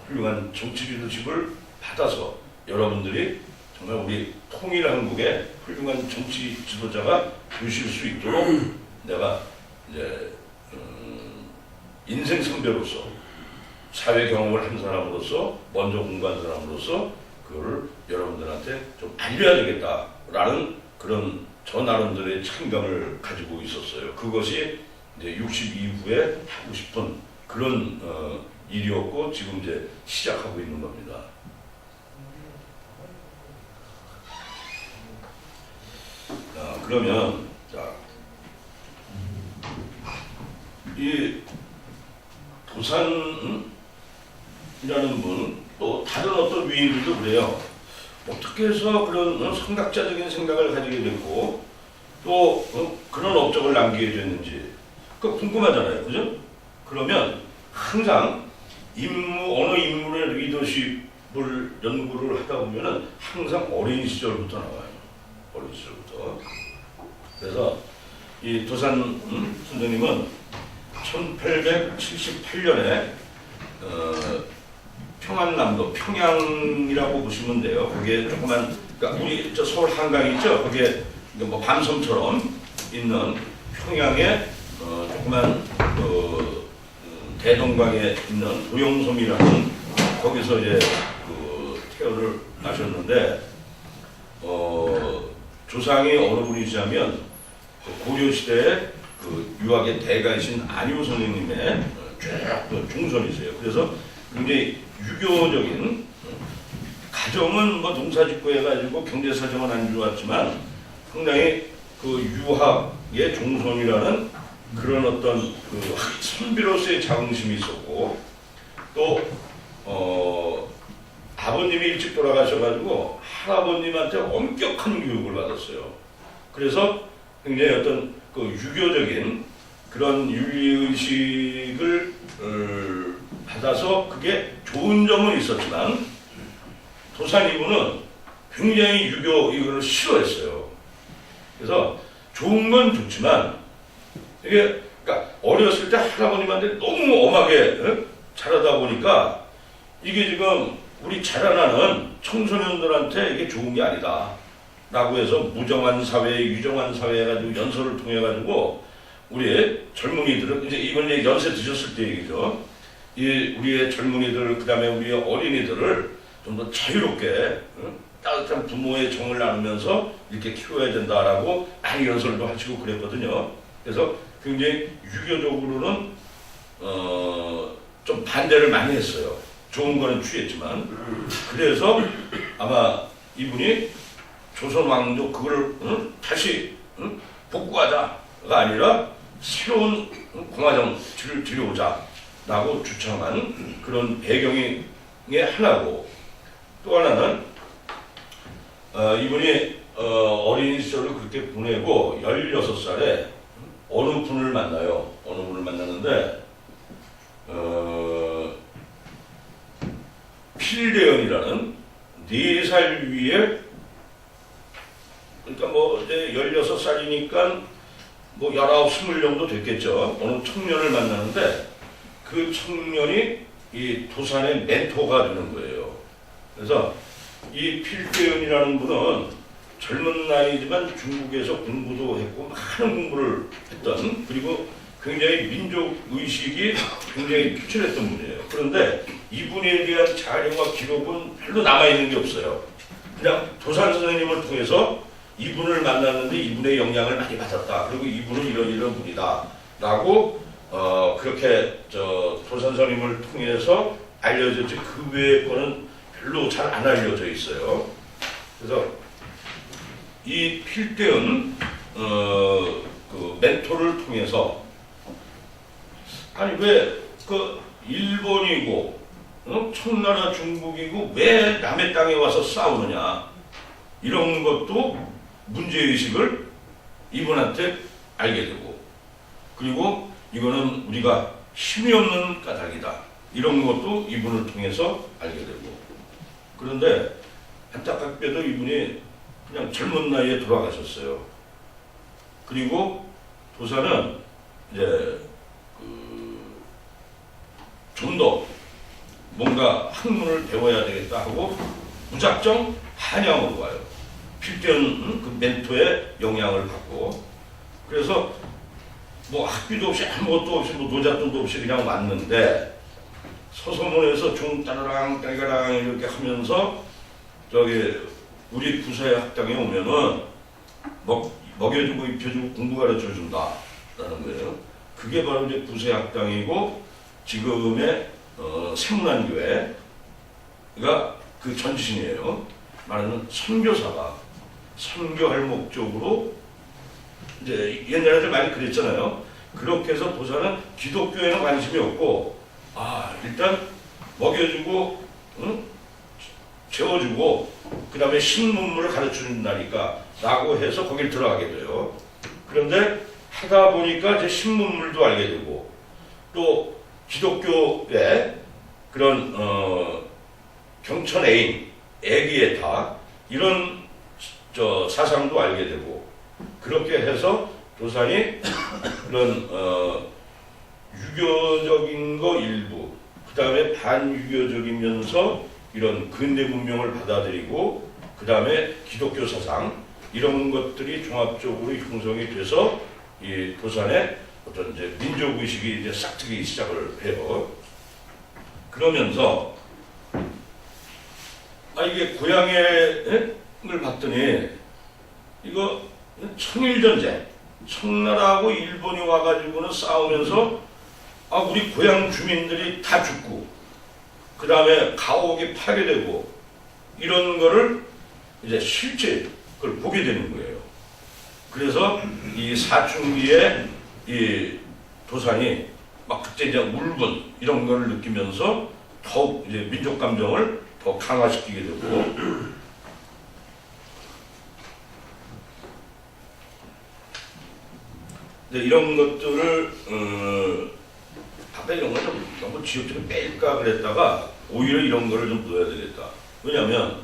Speaker 3: 훌륭한 정치 리더십을 받아서 여러분들이 정말 우리 통일 한국의 훌륭한 정치 지도자가 되실 수 있도록 내가 이제 인생 선배로서 사회 경험을 한 사람으로서 먼저 공부한 사람으로서 그거를 여러분들한테 좀 알려야 되겠다라는 그런 저 나름대로의 책임감을 가지고 있었어요. 그것이 이제 60 이후에 하고 싶은 그런 일이었고 지금 이제 시작하고 있는 겁니다. 자, 그러면 이 도산이라는 분, 또 다른 어떤 위인들도 그래요. 어떻게 해서 그런 선각자적인 생각을 가지게 됐고 또 그런 업적을 남기게 됐는지 그거 궁금하잖아요. 그죠? 그러면 항상 어느 인물의 리더십을 연구를 하다 보면은 항상 어린 시절부터 나와요. 어린 시절부터. 그래서 이 도산 선생님은 1878년에 평안남도 평양이라고 보시면 돼요. 거기에 조그만 그러니까 우리 저 서울 한강 있죠? 거기에 뭐 밤섬처럼 있는 평양에 조그만 대동강에 있는 도용섬이라는 거기서 이제 태어를 나셨는데 조상이 어느 분이시냐면 고려 시대에 유학의 대가이신 안유 선생님의 종손이세요. 그래서 굉장히 유교적인 가정은 뭐 농사짓고 해가지고 경제 사정은 안 좋았지만 상당히 그 유학의 종손이라는 그런 어떤 선비로서의 자긍심이 있었고 또 아버님이 일찍 돌아가셔가지고 할아버님한테 엄격한 교육을 받았어요. 그래서 굉장히 어떤 그 유교적인 그런 윤리의식을 받아서 그게 좋은 점은 있었지만 도산 이분은 굉장히 유교 이거를 싫어했어요. 그래서 좋은 건 좋지만 이게 그러니까 어렸을 때 할아버님한테 너무 엄하게 자라다 보니까 이게 지금 우리 자라나는 청소년들한테 이게 좋은 게 아니다 라고 해서 무정한 사회, 유정한 사회 해가지고 연설을 통해 가지고 우리의 젊은이들은 이제 이건 이제 연세 드셨을 때 얘기죠. 우리의 젊은이들 그다음에 우리의 어린이들을 좀 더 자유롭게 따뜻한 부모의 정을 나누면서 이렇게 키워야 된다라고 많이 연설도 하시고 그랬거든요. 그래서 굉장히 유교적으로는 좀 반대를 많이 했어요. 좋은 거는 취했지만. 그래서 아마 이분이 조선 왕조 그걸 다시 복구하자가 아니라 새로운 공화정치를 들여오자라고 주창한 그런 배경이 하나고, 또 하나는 이분이 어린 시절을 그렇게 보내고 16살에 어느 분을 만나요. 어느 분을 만났는데 필대연이라는 4살 위에, 그러니까 뭐 이제 16살이니까 뭐 19, 20 정도 됐겠죠. 어느 청년을 만나는데 그 청년이 이 도산의 멘토가 되는 거예요. 그래서 이 필대연이라는 분은 젊은 나이지만 중국에서 공부도 했고 많은 공부를 했던, 그리고 굉장히 민족 의식이 굉장히 투철했던 분이에요. 그런데 이분에 대한 자료와 기록은 별로 남아있는 게 없어요. 그냥 도산 선생님을 통해서 이분을 만났는데 이분의 영향을 많이 받았다. 그리고 이분은 이런 분이다. 라고 그렇게 도산 선생님을 통해서 알려졌지, 그 외의 거는 별로 잘 안 알려져 있어요. 그래서 이 필대은 그 멘토를 통해서, 아니 왜 그 일본이고 청나라 중국이고 왜 남의 땅에 와서 싸우느냐, 이런 것도 문제의식을 이분한테 알게 되고, 그리고 이거는 우리가 힘이 없는 까닭이다, 이런 것도 이분을 통해서 알게 되고. 그런데 안타깝게도 이분이 그냥 젊은 나이에 돌아가셨어요. 그리고 도사는 이제 좀 더 뭔가 학문을 배워야 되겠다 하고 무작정 한양으로 와요. 필대는 그 멘토의 영향을 받고. 그래서 뭐 학비도 없이 아무것도 없이 뭐 노잣돈도 없이 그냥 왔는데, 서소문에서 중 따라랑 따라랑 이렇게 하면서 저기 우리 부사의 학당에 오면은 먹여주고 입혀주고 공부 가르쳐준다라는 거예요. 그게 바로 이제 부사의 학당이고, 지금의 세문안교회가 그 전신이에요. 말하는 선교사가 선교할 목적으로, 이제 옛날에 많이 그랬잖아요. 그렇게 해서 도사는 기독교에는 관심이 없고, 일단 먹여주고 재워주고 그 다음에 신문물을 가르쳐준다니까 라고 해서 거길 들어가게 돼요. 그런데 하다 보니까 이제 신문물도 알게 되고, 또 기독교의 그런 경천애인, 애기에타 이런 사상도 알게 되고, 그렇게 해서 도산이 그런 유교적인 거 일부, 그 다음에 반유교적이면서 이런 근대 문명을 받아들이고, 그 다음에 기독교 사상 이런 것들이 종합적으로 형성이 돼서 이 도산의 어떤 이제 민족 의식이 이제 싹트기 시작을 해요. 그러면서 이게 고향을 봤더니 이거 청일전쟁, 청나라하고 일본이 와가지고는 싸우면서 우리 고향 주민들이 다 죽고, 그 다음에 가옥이 파괴되고, 이런 거를 이제 실제 그걸 보게 되는 거예요. 그래서 이 사춘기에 이 도산이 막 그때 이제 울분 이런 거를 느끼면서 더욱 이제 민족 감정을 더 강화시키게 되고, 이런 것들을 아까 이런 걸 좀 너무 지역적으로 뺄까 그랬다가 오히려 이런 거를 좀 넣어야 되겠다. 왜냐하면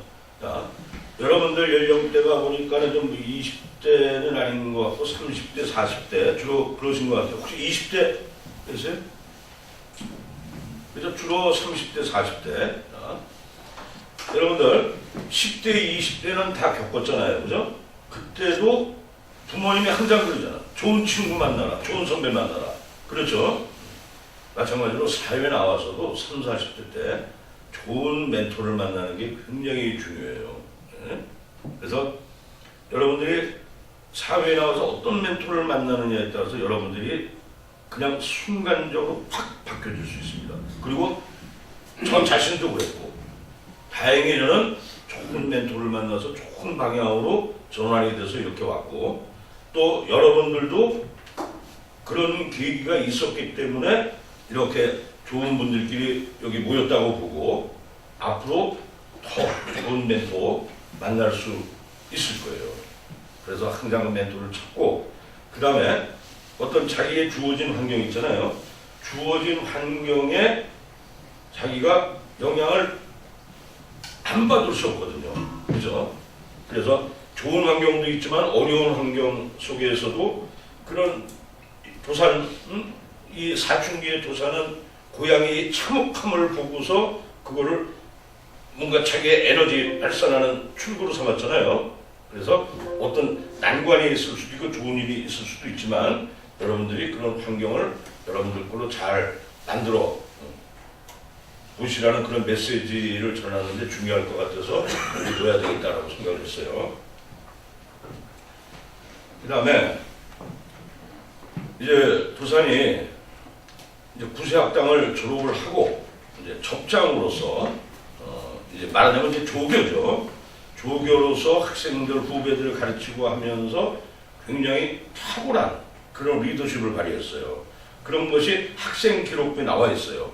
Speaker 3: 여러분들 연령대가 보니까는 좀 20대는 아닌 것 같고 30대, 40대 주로 그러신 것 같아요. 혹시 20대 되세요? 그래서 주로 30대, 40대. 여러분들 10대, 20대는 다 겪었잖아요. 그죠? 그때도 부모님이 항상 그러잖아. 좋은 친구 만나라. 좋은 선배 만나라. 그렇죠? 마찬가지로 사회에 나와서도 30, 40대 때 좋은 멘토를 만나는 게 굉장히 중요해요. 예? 그래서 여러분들이 사회에 나와서 어떤 멘토를 만나느냐에 따라서 여러분들이 그냥 순간적으로 확 바뀌어질 수 있습니다. 그리고 전 자신도 그랬고 다행히 저는 좋은 멘토를 만나서 좋은 방향으로 전환이 돼서 이렇게 왔고 또 여러분들도 그런 계기가 있었기 때문에 이렇게 좋은 분들끼리 여기 모였다고 보고 앞으로 더 좋은 멘토 만날 수 있을 거예요. 그래서 항상 그 멘토를 찾고 그 다음에 어떤 자기의 주어진 환경 있잖아요. 주어진 환경에 자기가 영향을 안 받을 수 없거든요. 그죠? 그래서 좋은 환경도 있지만 어려운 환경 속에서도 그런 도산, 이 사춘기의 도산은 고양이의 참혹함을 보고서 그거를 뭔가 자기의 에너지 발산하는 출구로 삼았잖아요. 그래서 어떤 난관이 있을 수도 있고 좋은 일이 있을 수도 있지만 여러분들이 그런 환경을 여러분들 걸로 잘 만들어 보시라는 그런 메시지를 전하는 데 중요할 것 같아서 해야 되겠다라고 생각을 했어요. 그 다음에 이제 도산이 이제 구세학당을 졸업을 하고 이제 접장으로서 이제 말하자면 이제 조교죠. 조교로서 학생들 후배들을 가르치고 하면서 굉장히 탁월한 그런 리더십을 발휘했어요. 그런 것이 학생 기록부에 나와 있어요.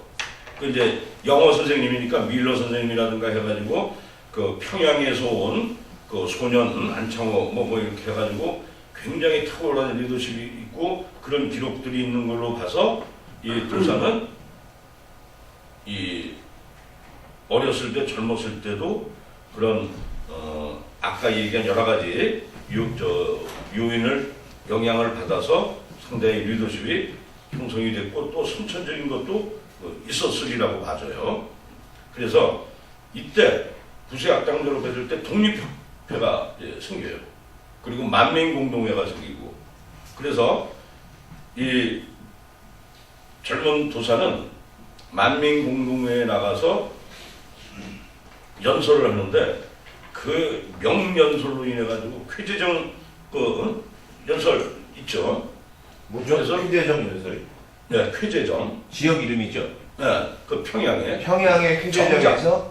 Speaker 3: 그 이제 영어 선생님이니까 밀러 선생님이라든가 해가지고 그 평양에서 온 그 소년 안창호 뭐 이렇게 해가지고 굉장히 탁월한 리더십이 있고 그런 기록들이 있는 걸로 봐서 이 도사는 이 어렸을 때 젊었을 때도 그런 아까 얘기한 여러 가지 요인을 영향을 받아서 상당히 리더십이 형성이 됐고 또 선천적인 것도 있었으리라고 봐져요. 그래서 이때 구세학당 졸업했을 때 독립협회가 생겨요. 그리고 만민공동회가 생기고 그래서 이 젊은 도사는 만민공동회에 나가서 연설을 하는데 그 명연설로 인해 가지고 쾌재정 그 연설 있죠.
Speaker 1: 뭐죠? 쾌재정 연설이?
Speaker 3: 네, 쾌재정.
Speaker 1: 지역 이름이죠.
Speaker 3: 네, 그 평양에.
Speaker 1: 평양의 쾌재정에서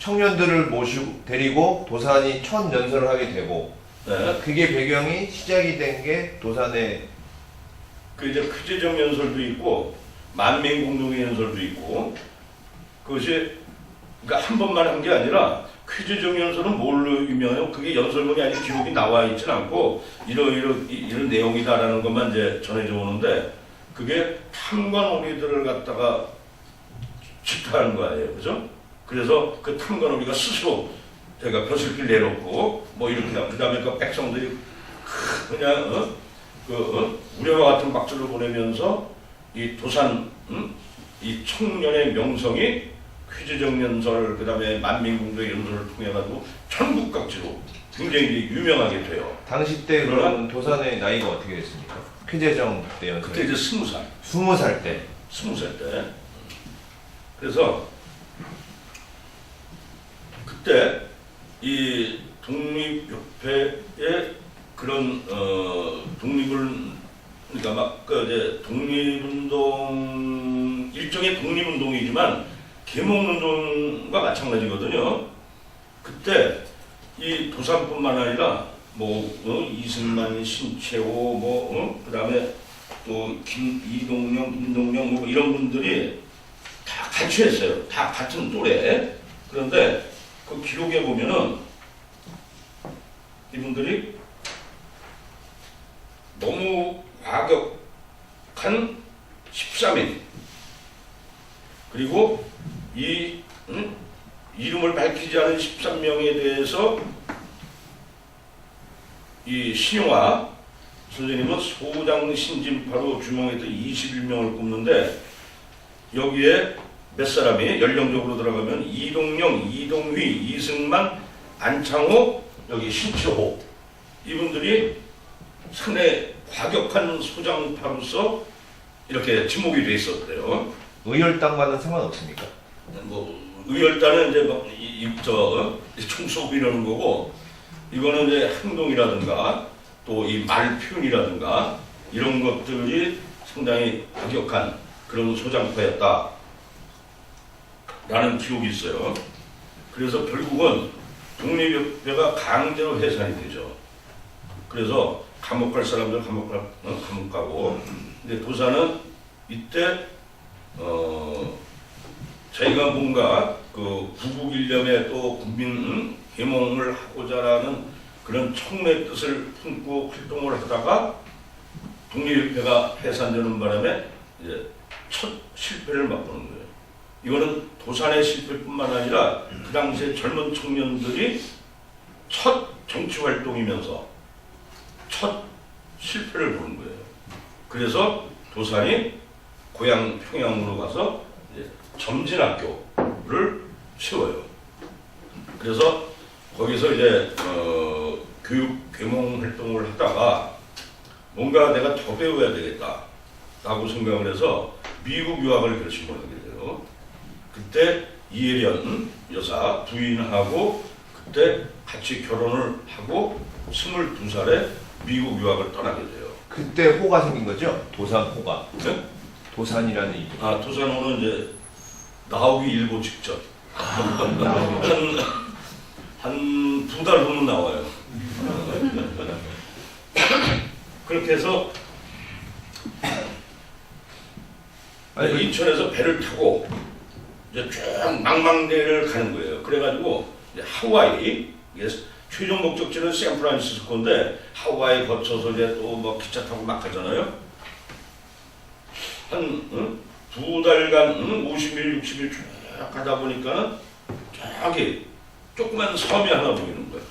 Speaker 1: 청년들을 모시고 데리고 도산이 첫 연설을 하게 되고
Speaker 3: 네.
Speaker 1: 그게 배경이 시작이 된 게 도산의
Speaker 3: 그 이제 쾌재정 연설도 있고 만민공동회 연설도 있고 그것이 그러니까 한 번만 한 게 아니라 쾌재정 연설은 뭘로 유명해요? 그게 연설문이 아닌 기록이 나와 있진 않고 이런 내용이다라는 것만 이제 전해져 오는데 그게 탐관오리들을 갖다가 집타하는 거예요, 그죠? 그래서 그 탐관오리가 스스로 제가 벼슬길 내놓고 뭐 이렇게 하고 그다음에 그 백성들이 그냥 우려와 같은 박수를 보내면서 이 도산 이 청년의 명성이 쾌재정 연설 그다음에 만민공동회 연설을 통해 가지고 전국 각지로 굉장히 유명하게 돼요.
Speaker 1: 당시 때 그러면 도산의 나이가 어떻게 됐습니까? 쾌재정 때 연설.
Speaker 3: 그때 이제 20살.
Speaker 1: 20살 때.
Speaker 3: 20살 때. 그래서 그때 이 독립협회의 그런 독립을 그러니까 막 그 이제 독립운동 일종의 독립운동이지만 계몽운동과 마찬가지거든요. 그때 이 도산뿐만 아니라 뭐 이승만, 신채호 그다음에 또 이동영, 김동영 뭐 이런 분들이 다 같이 했어요. 다 같은 또래. 그런데 그 기록에 보면은 이분들이 너무 과격한 13인 그리고 이 이름을 밝히지 않은 13명에 대해서 이 신용화 선생님은 소장 신진파로 주명했던 21명을 꼽는데 여기에 몇 사람이 연령적으로 들어가면 이동영, 이동휘, 이승만, 안창호, 여기 신채호 이분들이 상당히 과격한 소장파로서 이렇게 지목이 돼 있었대요.
Speaker 1: 의열당과는 상관없습니까?
Speaker 3: 뭐 의열단은 이제 총쏘고 이러는 거고, 이거는 이제 행동이라든가 또 이 말 표현이라든가 이런 것들이 상당히 과격한 그런 소장파였다 라는 기록이 있어요. 그래서 결국은 독립협회가 강제로 해산이 되죠. 그래서 감옥 갈 사람들 감옥 가고, 근데 도사는 이때 자기가 뭔가 그 구국 일념에 또 국민 계몽을 하고자라는 그런 청래 뜻을 품고 활동을 하다가 독립협회가 해산되는 바람에 이제 첫 실패를 맛보는 거예요. 이거는 도산의 실패뿐만 아니라 그 당시에 젊은 청년들이 첫 정치 활동이면서 첫 실패를 보는 거예요. 그래서 도산이 고향 평양으로 가서 이제 점진학교를 세워요. 그래서 거기서 이제 교육 계몽 활동을 하다가 뭔가 내가 더 배워야 되겠다라고 생각을 해서 미국 유학을 결심을 하게 돼요. 그때 이혜련 여사 부인하고 그때 같이 결혼을 하고 22살에 미국 유학을 떠나게 돼요.
Speaker 1: 그때 호가 생긴 거죠? 도산호가.
Speaker 3: 네?
Speaker 1: 도산이라는 이름.
Speaker 3: 도산호는 이제 나오기 일보 직전. 한 두 달 후면 나와요. 그렇게 해서 인천에서 배를 타고 이제 쭉 망망대해를 가는 거예요. 그래가지고 이제 하와이, 최종 목적지는 샌프란시스코인데 하와이 거쳐서 이제 또 뭐 기차 타고 막 가잖아요. 한 두 달간 50일, 60일 쭉 가다 보니까 저기 조그만 섬이 하나 보이는 거예요.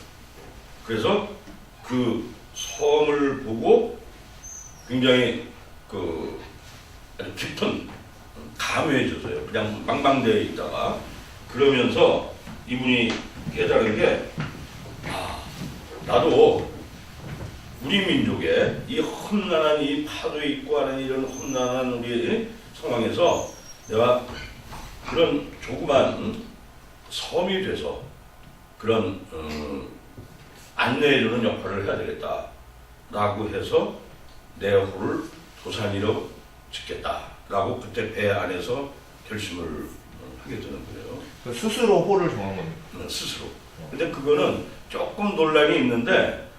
Speaker 3: 그래서 그 섬을 보고 굉장히 그 아주 깊은 감회해졌어요. 그냥 망망대해 있다가 그러면서 이분이 깨달은 게 나도 우리 민족의 이 험난한 이 파도 있고 하는 이런 험난한 우리 상황에서 내가 그런 조그만 섬이 돼서 그런 안내해주는 역할을 해야 되겠다라고 해서 내 호를 도산이로 짓겠다라고 그때 배 안에서 결심을 하게 되는 거예요.
Speaker 1: 스스로 호를 정한 겁니다.
Speaker 3: 스스로. 근데 그거는 조금 논란이 있는데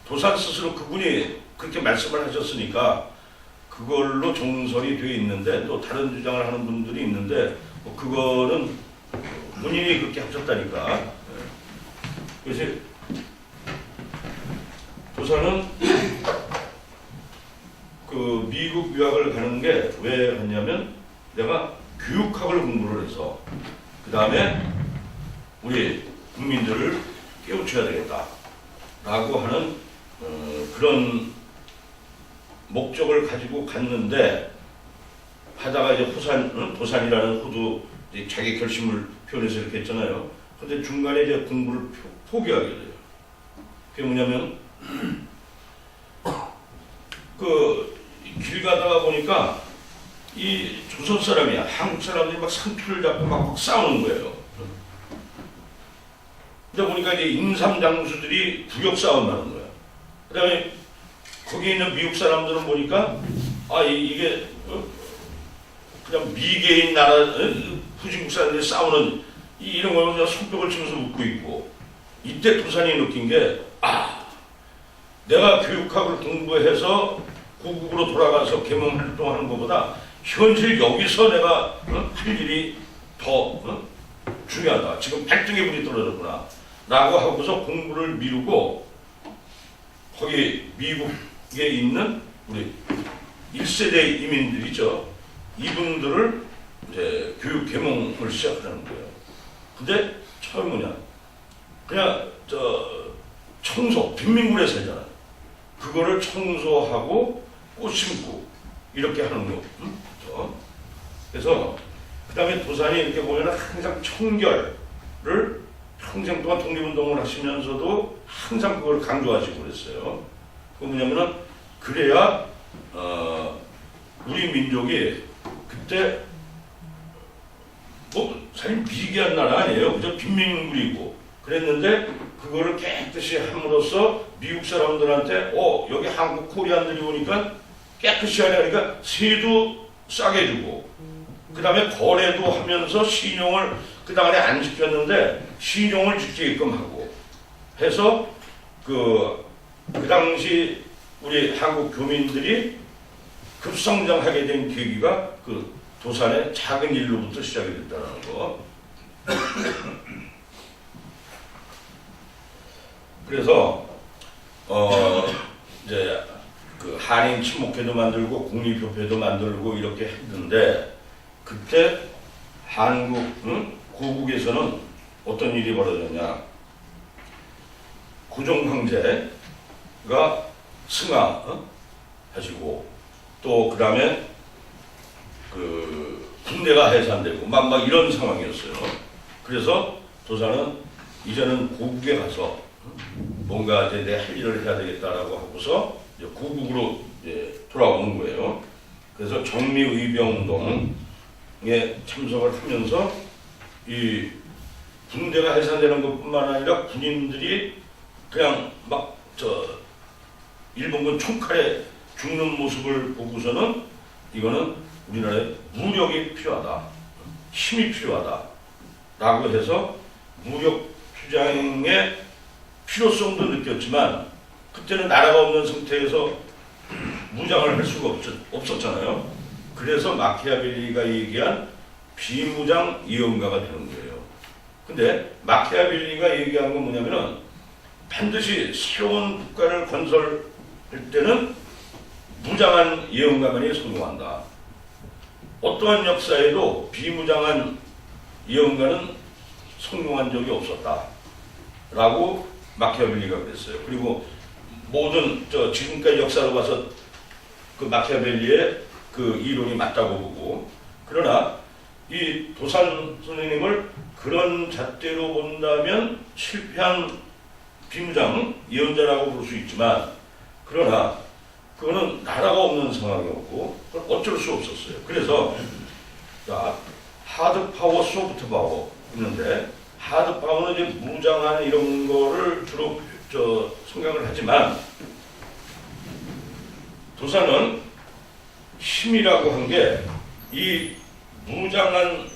Speaker 3: 도산 스스로 그분이 그렇게 말씀을 하셨으니까 그걸로 정설이 되어 있는데 또 다른 주장을 하는 분들이 있는데 뭐 그거는 본인이 그렇게 하셨다니까. 그래서 도산은 그 미국 유학을 가는 게 왜 갔냐면 내가 교육학을 공부를 해서 그 다음에 우리 국민들을 깨우쳐야 되겠다라고 하는 그런 목적을 가지고 갔는데 하다가 이제 도산이라는 호도 이제 자기 결심을 표현해서 이렇게 했잖아요. 근데 중간에 이제 공부를 포기하게 돼요. 그게 뭐냐면 그 길 가다가 보니까 이 조선 사람이야 한국 사람들이 막 상투를 잡고 막 싸우는 거예요. 근데 보니까 이제 임삼장수들이 부역 싸움 하는 거야. 그다음에 거기 있는 미국 사람들은 보니까 이게 그냥 미개인 나라 후진국 사람들이 싸우는 이런 거 그냥 손뼉을 치면서 웃고 있고 이때 도산이 느낀 게 내가 교육학을 공부해서 고국으로 돌아가서 계몽 활동하는 것보다 현실 여기서 내가 할 일이 더 중요하다. 지금 발등에 불이 떨어졌구나. 라고 하고서 공부를 미루고 거기 미국에 있는 우리 1세대 이민들이죠. 이분들을 이제 교육 계몽을 시작하는 거예요. 근데 처음이 뭐냐? 그냥 청소, 빈민굴에 살잖아. 그거를 청소하고 꽃 심고 이렇게 하는 거. 그래서 그 다음에 도산이 이렇게 보면 항상 청결을 평생 동안 독립운동을 하시면서도 항상 그걸 강조하시고 그랬어요. 그 뭐냐면은 그래야 우리 민족이 그때 뭐 사실 미개한 나라 아니에요. 그저 빈민국이고 그랬는데 그거를 깨끗이 함으로써 미국 사람들한테 여기 한국 코리안들이 오니까 깨끗이 하려니까 세도 싸게 주고 그 다음에 거래도 하면서 신용을 그 당시에 안 지켰는데 신용을 지키게끔 하고 해서 그 당시 우리 한국 교민들이 급성장하게 된 계기가 그 도산의 작은 일로부터 시작이 됐다는 거. 그래서 이제 그 한인 친목회도 만들고 국립협회도 만들고 이렇게 했는데 그때 한국 고국에서는 어떤 일이 벌어졌냐? 고종 황제가 승하하시고 또 그다음에 그 군대가 해산되고 막 이런 상황이었어요. 그래서 도사는 이제는 고국에 가서 뭔가 이제 내 할 일을 해야 되겠다라고 하고서 이제 고국으로 이제 돌아오는 거예요. 그래서 정미의병운동에 참석을 하면서 이 군대가 해산되는 것뿐만 아니라 군인들이 그냥 막 일본군 총칼에 죽는 모습을 보고서는 이거는 우리나라에 무력이 필요하다, 힘이 필요하다라고 해서 무력 투쟁의 필요성도 느꼈지만 그때는 나라가 없는 상태에서 무장을 할 수가 없었잖아요. 그래서 마키아벨리가 얘기한 비무장 예언가가 되는 거예요. 근데 마키아벨리가 얘기한 건 뭐냐면은 반드시 새로운 국가를 건설할 때는 무장한 예언가만이 성공한다. 어떠한 역사에도 비무장한 예언가는 성공한 적이 없었다. 라고 마키아벨리가 그랬어요. 그리고 모든 지금까지 역사로 봐서 그 마키아벨리의 그 이론이 맞다고 보고, 그러나 이 도산 선생님을 그런 잣대로 본다면 실패한 비무장 예언자라고 볼 수 있지만, 그러나 그거는 나라가 없는 상황이었고 어쩔 수 없었어요. 그래서 하드 파워, 소프트 파워 있는데, 하드 파워는 이제 무장한 이런 거를 주로 생각을 하지만 도사는 힘이라고 한 게 이 무장한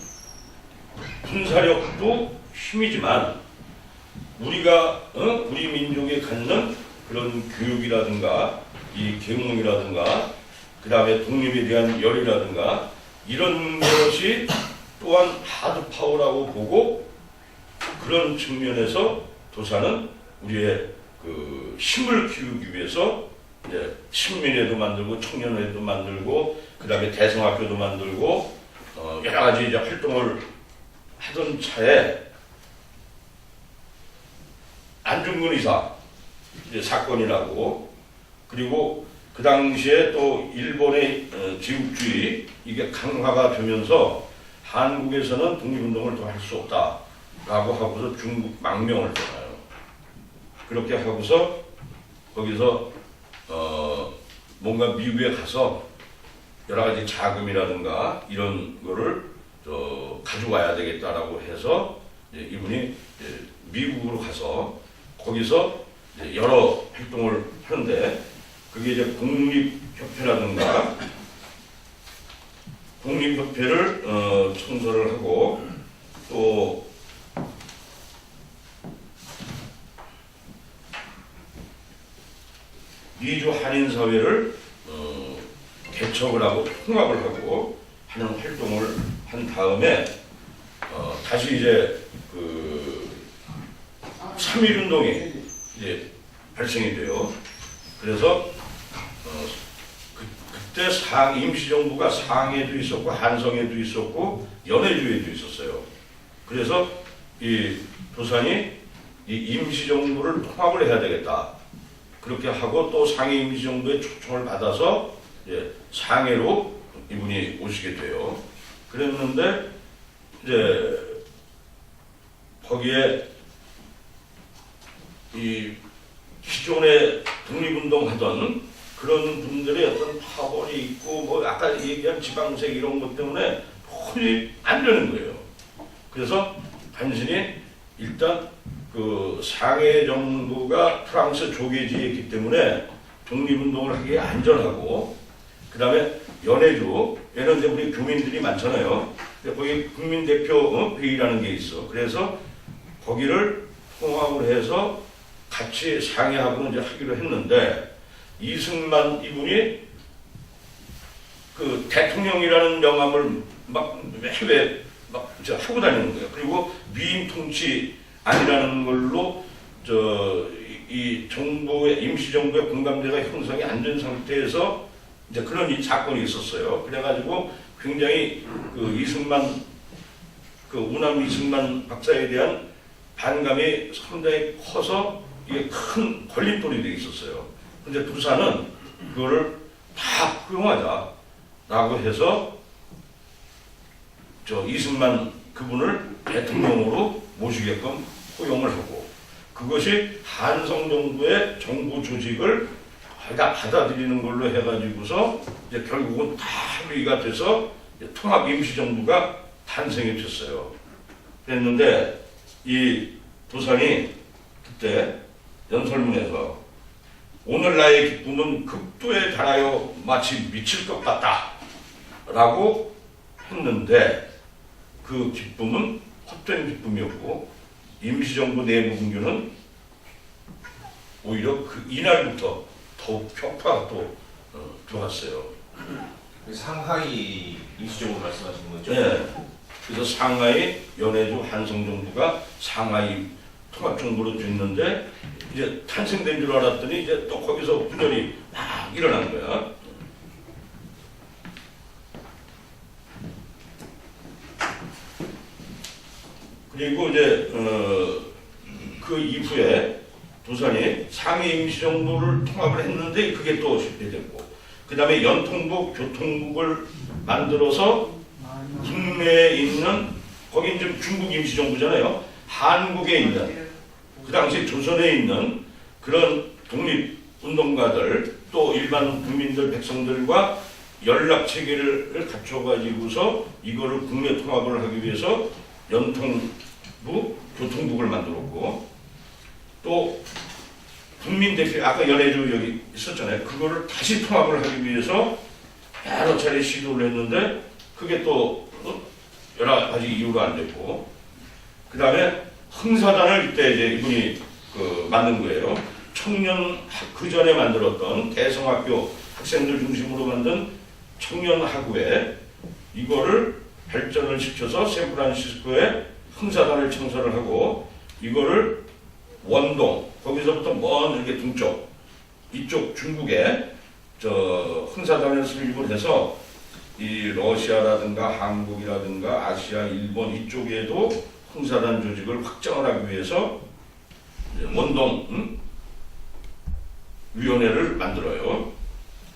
Speaker 3: 군사력도 힘이지만 우리가 우리 민족이 갖는 그런 교육이라든가 이 계몽이라든가 그 다음에 독립에 대한 열이라든가 이런 것이 또한 하드 파워라고 보고, 그런 측면에서 도사는 우리의 그 힘을 키우기 위해서 이제 신민회도 만들고 청년회도 만들고 그 다음에 대성학교도 만들고 여러 가지 이제 활동을 하던 차에 안중근 의사 이제 사건이라고, 그리고 그 당시에 또 일본의 제국주의 이게 강화가 되면서 한국에서는 독립운동을 더 할 수 없다라고 하고서 중국 망명을 했잖아요. 그렇게 하고서 거기서 뭔가 미국에 가서 여러 가지 자금이라든가 이런 거를 가져와야 되겠다라고 해서 이분이 미국으로 가서 거기서 여러 활동을 하는데, 그게 이제 독립협회라든가 독립협회를 청소를 하고 또 미주 한인사회를 개척을 하고 통합을 하고 하는 활동을 한 다음에 다시 이제 그 3.1운동이 이제 발생이 돼요. 그래서 그때 임시정부가 상해도 있었고 한성에도 있었고 연해주에도 있었어요. 그래서 이 도산이 이 임시정부를 통합을 해야 되겠다. 그렇게 하고 또 상해 임시정부의 초청을 받아서 이제 상해로 이분이 오시게 돼요. 그랬는데 이제 거기에 이 기존에 독립운동 하던 그런 분들의 어떤 파벌이 있고 뭐 아까 얘기한 지방색 이런 것 때문에 도저히 안 되는 거예요. 그래서 단순히 일단 그 상해 정부가 프랑스 조계지에 있기 때문에 독립운동을 하기에 안전하고, 그 다음에 연해주, 얘는 이제 우리 교민들이 많잖아요. 근데 거기 국민대표 회의라는 게 있어. 그래서 거기를 통합을 해서 같이 상해하고 이제 하기로 했는데, 이승만 이분이 그 대통령이라는 명함을 막 해외 막 하고 다니는 거예요. 그리고 위임 통치 아니라는 걸로 이 정부의 임시정부의 공감대가 형성이 안 된 상태에서 이제 그런 이 사건이 있었어요. 그래가지고 굉장히 그 이승만 그 우남 이승만 박사에 대한 반감이 상당히 커서 이게 큰 걸림돌이 돼 있었어요. 근데 부산은 그거를 다 허용하자라고 해서 이승만 그분을 대통령으로 모시게끔 허용을 하고, 그것이 한성 정부의 정부 조직을 다 받아들이는 걸로 해가지고서 이제 결국은 다 합의가 돼서 통합 임시정부가 탄생이 됐어요. 그랬는데 이 도산이 그때 연설문에서 오늘 나의 기쁨은 극도에 달하여 마치 미칠 것 같다 라고 했는데, 그 기쁨은 헛된 기쁨이었고 임시정부 내부 분규는 오히려 그 이날부터 더욱 격파가 또 들어갔어요.
Speaker 1: 상하이 임시정부 말씀하시는 거죠?
Speaker 3: 네. 그래서 상하이 연해주 한성정부가 상하이 통합정부로 됐는데, 이제 탄생된 줄 알았더니 이제 또 거기서 분열이 막 일어난 거야. 그리고 이제 그 이후에 도산이 상해 임시정부를 통합을 했는데 그게 또 실패됐고, 그 다음에 연통부, 교통국을 만들어서 국내에 있는, 거긴 좀 중국 임시정부잖아요. 한국에 있는, 그 당시 조선에 있는 그런 독립운동가들, 또 일반 국민들, 백성들과 연락체계를 갖춰가지고서 이거를 국내 통합을 하기 위해서 연통부, 교통국을 만들었고, 또 국민대표, 아까 연해주 여기 있었잖아요. 그거를 다시 통합을 하기 위해서 여러 차례 시도를 했는데 그게 또 여러 가지 이유로 안 됐고, 그 다음에 흥사단을 이때 이제 이분이 만든 거예요. 청년, 그 전에 만들었던 대성학교 학생들 중심으로 만든 청년학우에 이거를 발전을 시켜서 샌프란시스코에 흥사단을 창설을 하고, 이거를 원동, 거기서부터 먼 이렇게 동쪽, 이쪽 중국에 흥사단을 설립을 해서 이 러시아라든가 한국이라든가 아시아, 일본 이쪽에도 흥사단 조직을 확장을 하기 위해서 원동 위원회를 만들어요.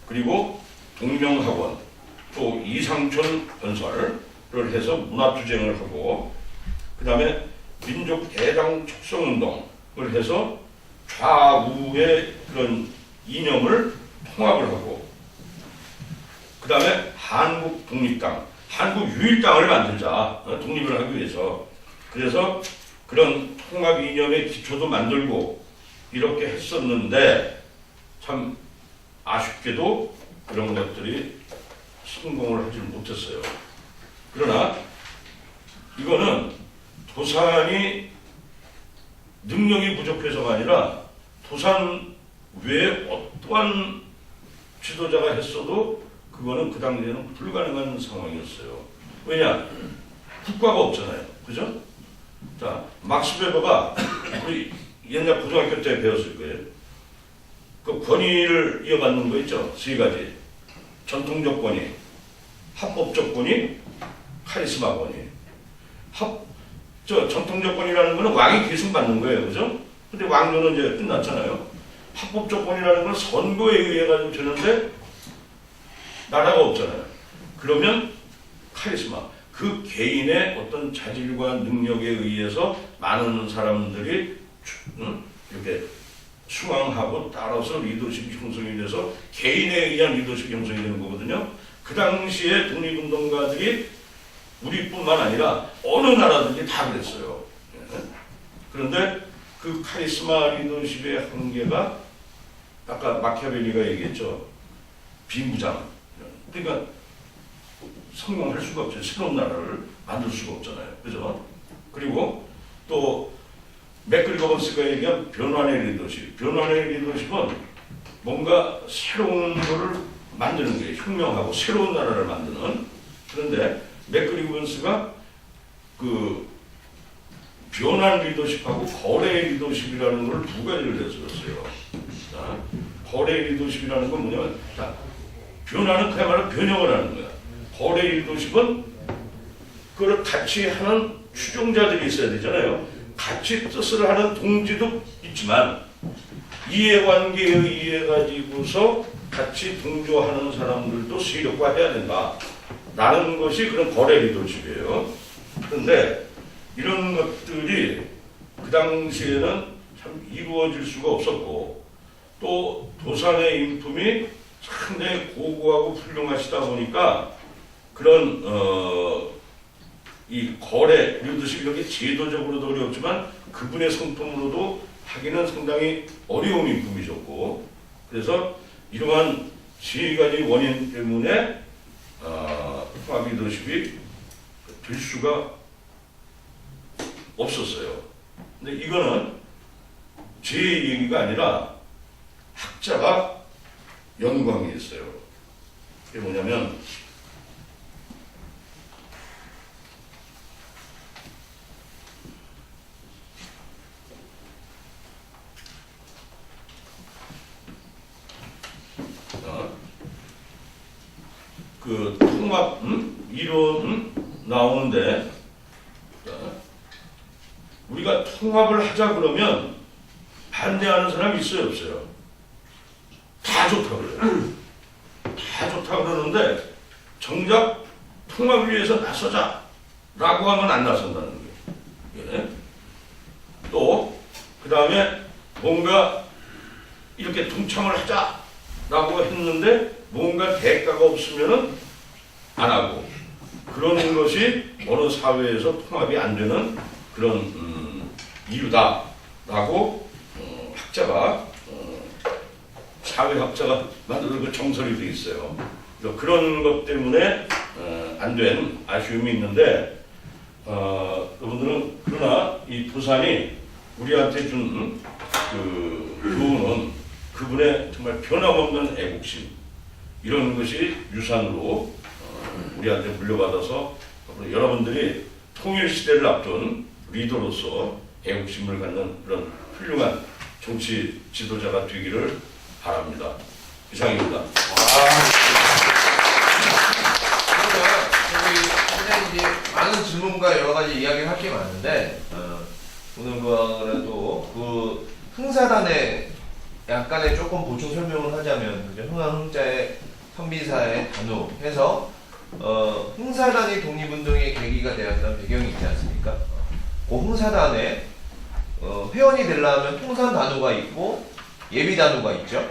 Speaker 3: 그리고 동명학원, 또 이상촌 건설을 해서 문화투쟁을 하고, 그 다음에 민족 대당 촉성운동을 해서 좌우의 그런 이념을 통합을 하고, 그 다음에 한국 독립당, 한국 유일당을 만들자, 독립을 하기 위해서. 그래서 그런 통합 이념의 기초도 만들고 이렇게 했었는데, 참 아쉽게도 그런 것들이 성공을 하지 못했어요. 그러나 이거는 도산이 능력이 부족해서가 아니라 도산 외에 어떠한 지도자가 했어도 그거는 그 당시에는 불가능한 상황이었어요. 왜냐? 국가가 없잖아요. 그죠? 자, 막스 베버가 우리 옛날 고등학교 때 배웠을 거예요. 그 권위를 이어받는 거 있죠? 세 가지. 전통적 권위, 합법적 권위, 카리스마 권위. 전통적 권위라는 거는 왕이 계승받는 거예요. 그죠? 근데 왕조는 이제 끝났잖아요. 합법적 권위라는 건 선거에 의해 가지고 되는데 나라가 없잖아요. 그러면 카리스마, 그 개인의 어떤 자질과 능력에 의해서 많은 사람들이 이렇게 수강하고 따라서 리더십이 형성이 돼서 개인에 의한 리더십이 형성이 되는 거거든요. 그 당시에 독립운동가들이 우리뿐만 아니라 어느 나라든지 다 그랬어요. 예. 그런데 그 카리스마 리더십의 한계가 아까 마키아벨리가 얘기했죠. 빈부장. 그러니까 성공할 수가 없죠. 새로운 나라를 만들 수가 없잖아요. 그죠? 그리고 또 맥그리거번스가 얘기한 변환의 리더십. 변환의 리더십은 뭔가 새로운 거를 만드는 게 혁명하고 새로운 나라를 만드는. 그런데 맥그리거번스가 그 변환 리더십하고 거래 리더십이라는 걸 두 가지를 내세웠어요. 자, 거래 리더십이라는 건 뭐냐면, 자, 변화는 그야말로 변형을 하는 거야. 거래 리더십은 그걸 같이 하는 추종자들이 있어야 되잖아요. 같이 뜻을 하는 동지도 있지만 이해관계에 의해 가지고서 같이 동조하는 사람들도 세력화해야 된다. 라는 것이 그런 거래 리더십이에요. 그런데 이런 것들이 그 당시에는 참 이루어질 수가 없었고 또 도산의 인품이 상당히 고고하고 훌륭하시다 보니까 그런 이 거래 리더십 이렇게 제도적으로도 어렵지만 그분의 성품으로도 하기는 상당히 어려운 인품이셨고 그래서 이러한 세 가지 원인 때문에 통합 리더십이 될 수가 없었어요. 근데 이거는 제 얘기가 아니라 학자가 연구한 게 있어요. 그게 뭐냐면 그 통합 이론 나오는데 우리가 통합을 하자 그러면 반대하는 사람이 있어요, 없어요? 다 좋다 그래요. 다 좋다 그러는데 정작 통합을 위해서 나서자 라고 하면 안 나선다는 거예요. 예. 또 그 다음에 뭔가 이렇게 동참을 하자 라고 했는데 뭔가 대가가 없으면은 안 하고 그런 것이 어느 사회에서 통합이 안 되는 그런 이유다라고 학자가 사회학자가 만드는 그 정설이 돼 있어요. 그런 것 때문에 안 된 아쉬움이 있는데 여러분들은 그러나 이 부산이 우리한테 준 그 교훈은 그분의 정말 변함없는 애국심 이런 것이 유산으로 우리한테 물려받아서 여러분들이 통일 시대를 앞둔 리더로서 애국심을 갖는 그런 훌륭한 정치 지도자가 되기를 바랍니다. 이상입니다.
Speaker 1: 그러면 이제 많은 질문과 여러 가지 이야기를 할 게 많은데 오늘 그래도 그 흥사단의 약간의 조금 보충 설명을 하자면 그죠? 흥자의 선비사의 단우 해서 흥사단이 독립운동의 계기가 되었던 배경이 있지 않습니까? 그 흥사단에 회원이 되려면 통산 단우가 있고 예비 단우가 있죠.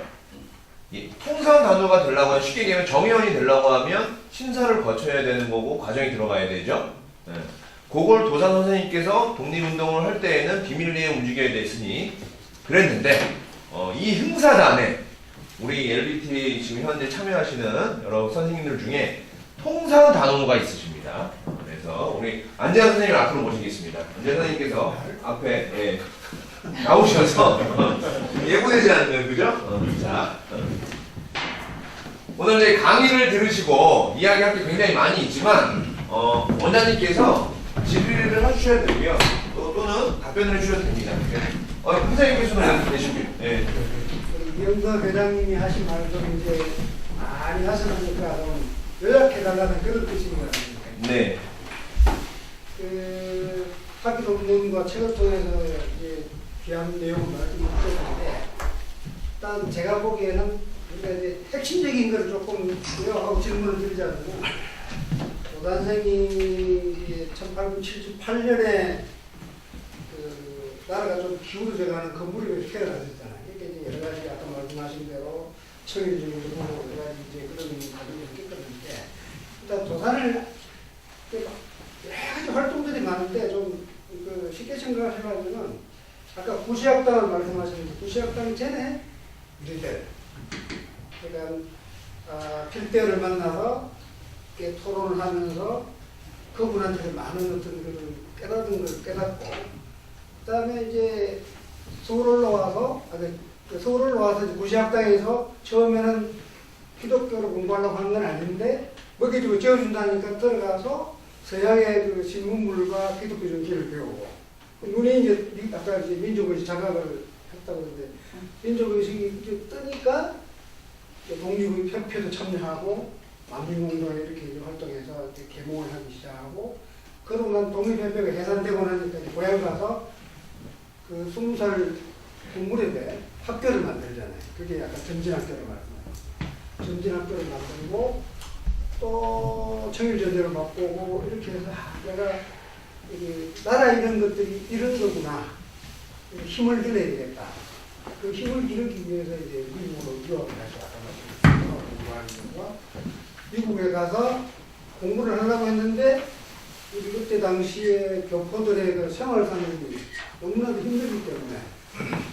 Speaker 1: 통산 단우가 되려고 하면 쉽게 얘기하면 정회원이 되려고 하면 심사를 거쳐야 되는 거고 과정이 들어가야 되죠. 네. 그걸 도산 선생님께서 독립운동을 할 때에는 비밀리에 움직여야 됐으니 그랬는데 이 흥사단에 우리 LBT 지금 현재 참여하시는 여러 선생님들 중에 통상 단원가 있으십니다. 그래서 우리 안재환 선생님을 앞으로 모시겠습니다. 안재환 선생님께서 앞에 나오셔서 예고되지 않는 그죠? 자, 오늘 이제 강의를 들으시고 이야기할 게 굉장히 많이 있지만 원장님께서 질의를 해주셔야 되고요. 또는 답변을 해주셔도 됩니다. 선생님께서는 계시고요. 네.
Speaker 9: 이영석 회장님이 하신 말씀 이제 많이 하셨으니까 좀 요약해달라는 그런 뜻인 것 같습니다.
Speaker 1: 네.
Speaker 9: 그 학기 논문과 책을 통해서 이제 귀한 내용을 말씀드렸는데 일단 제가 보기에는 우리가 이제 핵심적인 걸 조금 요약하고 질문을 드리자면 도단생이 1878년에 그 나라가 좀 기울어져가는 건물이 태어났었잖아요. 이렇게 여러 가지 아까 말씀하신 대로 청일주의고 여러 가지 이제 그런 과정을 겪었는데 일단 도산을 생각을 해보면은 아까 구시학당을 말씀하셨는데 구시학당 전에 우리들 그러니까 필대를 만나서 이렇게 토론을 하면서 그분한테 많은 어떤 그런 깨달은 걸 깨닫고 그다음에 이제 서울 올라와서 서울 올라와서 구시학당에서 처음에는 기독교를 공부하려고 한 건 아닌데 먹여주고 재워준다니까 들어가서 서양의 그 신문물과 기독교 정치를 배우고 눈에 이제 아까 이제 민족의식 자각을 했다고 그러는데 민족의식이 뜨니까 독립의 협회도 참여하고 만민운동에 이렇게 이제 활동해서 이제 계몽을 하기 시작하고 그러고 난 독립협회가 해산되고 나니까 이제 고향 가서 그 20살 공무렵에 학교를 만들잖아요. 그게 약간 전진학교를 말씀해요. 전진학교를 만들고 또 청일전쟁을 맛보고 이렇게 해서 내가 나라 이런 것들이 이런 거구나. 힘을 길러야 되겠다. 그 힘을 기르기 위해서 이제 미국으로 유학을 가서 공부하는 거고 미국에 가서 공부를 하려고 했는데 우리 그때 당시에 교포들의 그 생활 상황이 너무나도 힘들기 때문에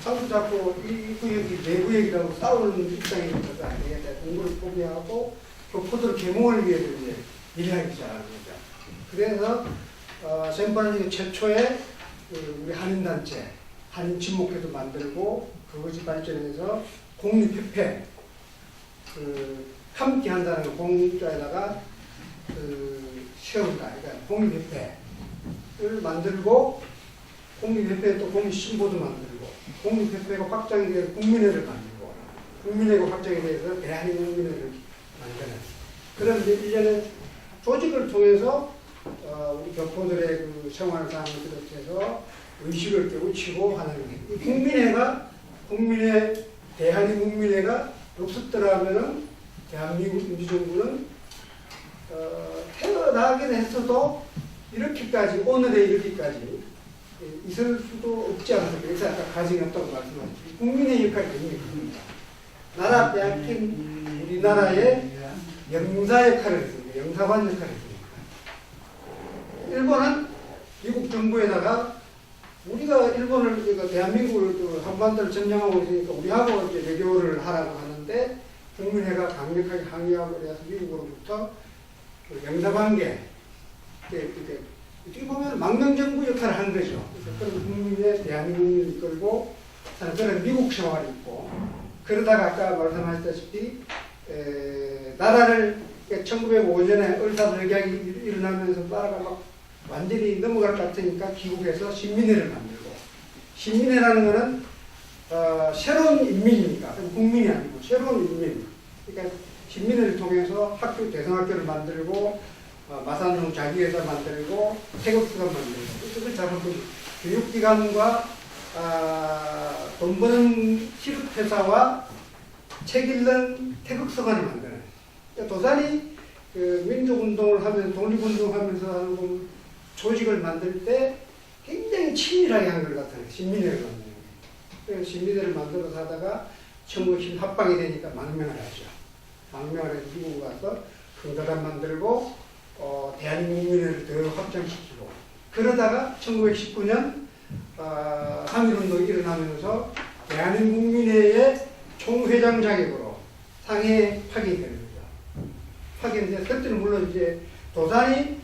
Speaker 9: 자꾸 이 구역이 내 구역이라고 싸우는 입장이 있어서 안 되겠다. 공부를 포기하고 교포들 계몽을 위해서 이제 일하기 시작하는 거죠. 그래서 샌프란시스코 최초의 우리 한인단체, 한인친목회도 만들고 그것이 발전해서 공립협회, 함께 한다는 거 공자에다가 세운다. 그러니까 공립협회를 만들고 공립협회 또 공립신보도 만들고 공립협회가 확장이 돼서 국민회를 만들고 국민회가 확장이 돼서 대한민국민회를 만드는 그런 이제 일련의 조직을 통해서 우리 교포들의 그 생활상을 비롯해서 의식을 깨우치고 하는 게 국민회가 국민회 대한민국민회가 없었더라면은 대한민국 임시정부는 태어나긴 했어도 이렇게까지 오늘에 이렇게까지 있을 수도 없지 않습니까? 그래서 아까 가정이 없다고 말씀하셨죠. 국민의 역할이 굉장히 큽니다. 나라 빼앗긴 우리나라의 영사 역할을 했습니다. 영사관 역할을 했습니다. 일본은 미국 정부에다가 우리가 일본을 대한민국을 한반도를 점령하고 있으니까 우리하고 이제 외교를 하라고 하는데 국민회가 강력하게 항의하고 그래서 미국으로부터 그 영사관계 어떻게 보면 망명정부 역할을 한 거죠. 그런 국민의 대한민국을 이끌고 그런 미국 생활이 있고 그러다가 아까 말씀하셨다시피 나라를 1905년에 을사절약이 일어나면서 나라가 막 완전히 넘어갈 것 같으니까 귀국해서 신민회를 만들고 신민회라는 거는 새로운 인민이니까 국민이 아니고 새로운 인민 그러니까 신민회를 통해서 학교 대성학교를 만들고 마산동 자기회사 만들고 태극기관 만들고 그걸 잘하고 교육기관과 돈 버는 실업회사와 책 읽는 태극서관을 만드는 그러니까 도산이 그 민족운동을 하면서 독립운동하면서 하는 조직을 만들 때 굉장히 친밀하게 한 것 같아요. 신민회를 만드는 게. 그래서 신민회를 만들어서 하다가 1910 합방이 되니까 망명을 하죠. 망명을 해서 미국 가서 흥사단 만들고 대한민국민회를 더 확장시키고 그러다가 1919년 항일운동이 일어나면서 대한민국민회의 총회장 자격으로 상해에 파견되는 거죠. 파견돼 그때는 물론 이제 도산이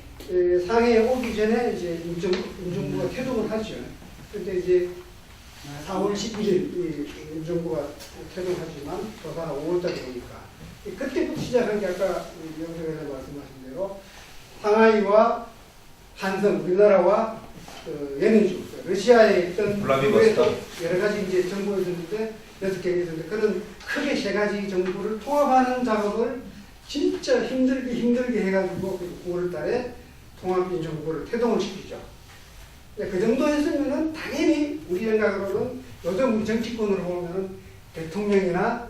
Speaker 9: 상해에 오기 전에 이제 임정부가 퇴동을 하죠. 그때 이제 4월 11일 임정부가 퇴동하지만 도산은 5월달에 오니까 그때부터 시작한 게 아까 영석에서 말씀하신 대로 상하이와 한성 우리나라와 연해주 러시아에 있던 여러 가지 이제 정부가 있었는데 6개가 있었는데 그런 크게 3가지 정부를 통합하는 작업을 진짜 힘들게 해가지고 9월 달에 통합민주국을 퇴동을 시키죠. 그 정도 했으면은 당연히 우리 생각으로는 요즘 우리 정치권으로 보면은 대통령이나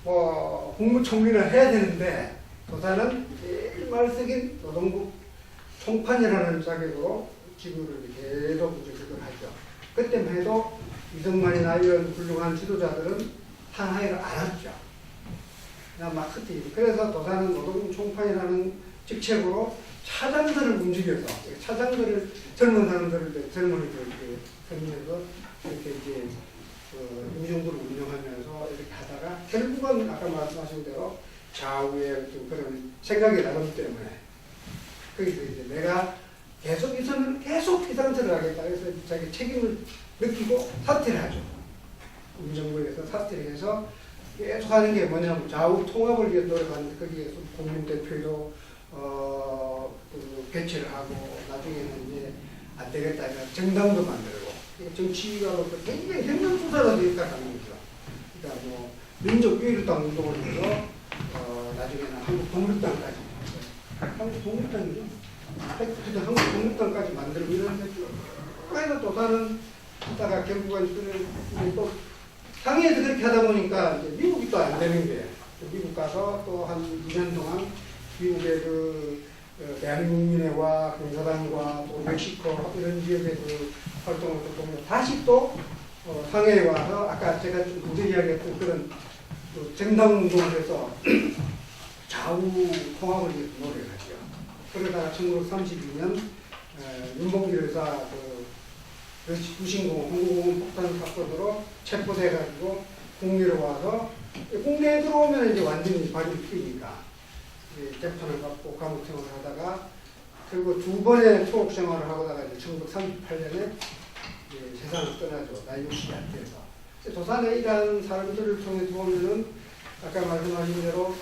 Speaker 9: 뭐 국무총리를 해야 되는데 도산은 제일 말석인 노동부 총판이라는 자격으로 기구를 계속 그걸 하죠. 그때만 해도 이승만이나 이런 훌륭한 지도자들은 상하이를 안 왔죠. 그냥 막 그때 그래서 도산은 노동부 총판이라는 직책으로 차장들을 움직여서 차장들을 젊은 사람들을 젊은이들 젊으면서 이렇게 이제 임종부를 운영하면서 이렇게 하다가 결국은 아까 말씀하신 대로 좌우의 좀 그런 생각이 나기 때문에 거기서 이제 내가 계속 이 상태를 하겠다. 그래서 자기 책임을 느끼고 사퇴를 하죠. 임정부에서 사퇴를 해서 계속 하는 게 뭐냐면 좌우 통합을 위해 노력하는데 거기에서 국민대표도 개최를 하고 나중에는 이제 안 되겠다 해서 정당도 만들고 정치가로서 굉장히 혁명수사라도 역할을 하는 거죠. 그러니까 뭐 민족유일당 운동을 해서 나중에는 한국독립당까지 한국독립당이죠. 한국독립당까지 만들고 이러는데 그래서 또 다른 하다가 결국은 또 상해에서 그렇게 하다 보니까 이제 미국이 또 안 되는 거예요. 미국 가서 또 한 2년 동안 미국의 대한민국민회와 공사당과 또 멕시코 이런 지역의 활동을 또 보면 다시 또 상해에 와서 아까 제가 좀 먼저 이야기했던 그런 정당 운동을 해서 좌우 통합을 위해서 노력을 하죠. 그러다가 1932년 윤봉길 의사 유신공원, 항공공원 폭탄 사건으로 체포돼가지고 국내로 와서 국내에 들어오면 이제 완전히 발이 뛰니까 재판을 받고 감옥 생활을 하다가 그리고 두 번의 투옥 생활을 하다가 이제 1938년에 세상을 떠나죠. 나이 60이 안 돼서. 도산에 일하는 사람들을 통해 보면은 아까 말씀하신 대로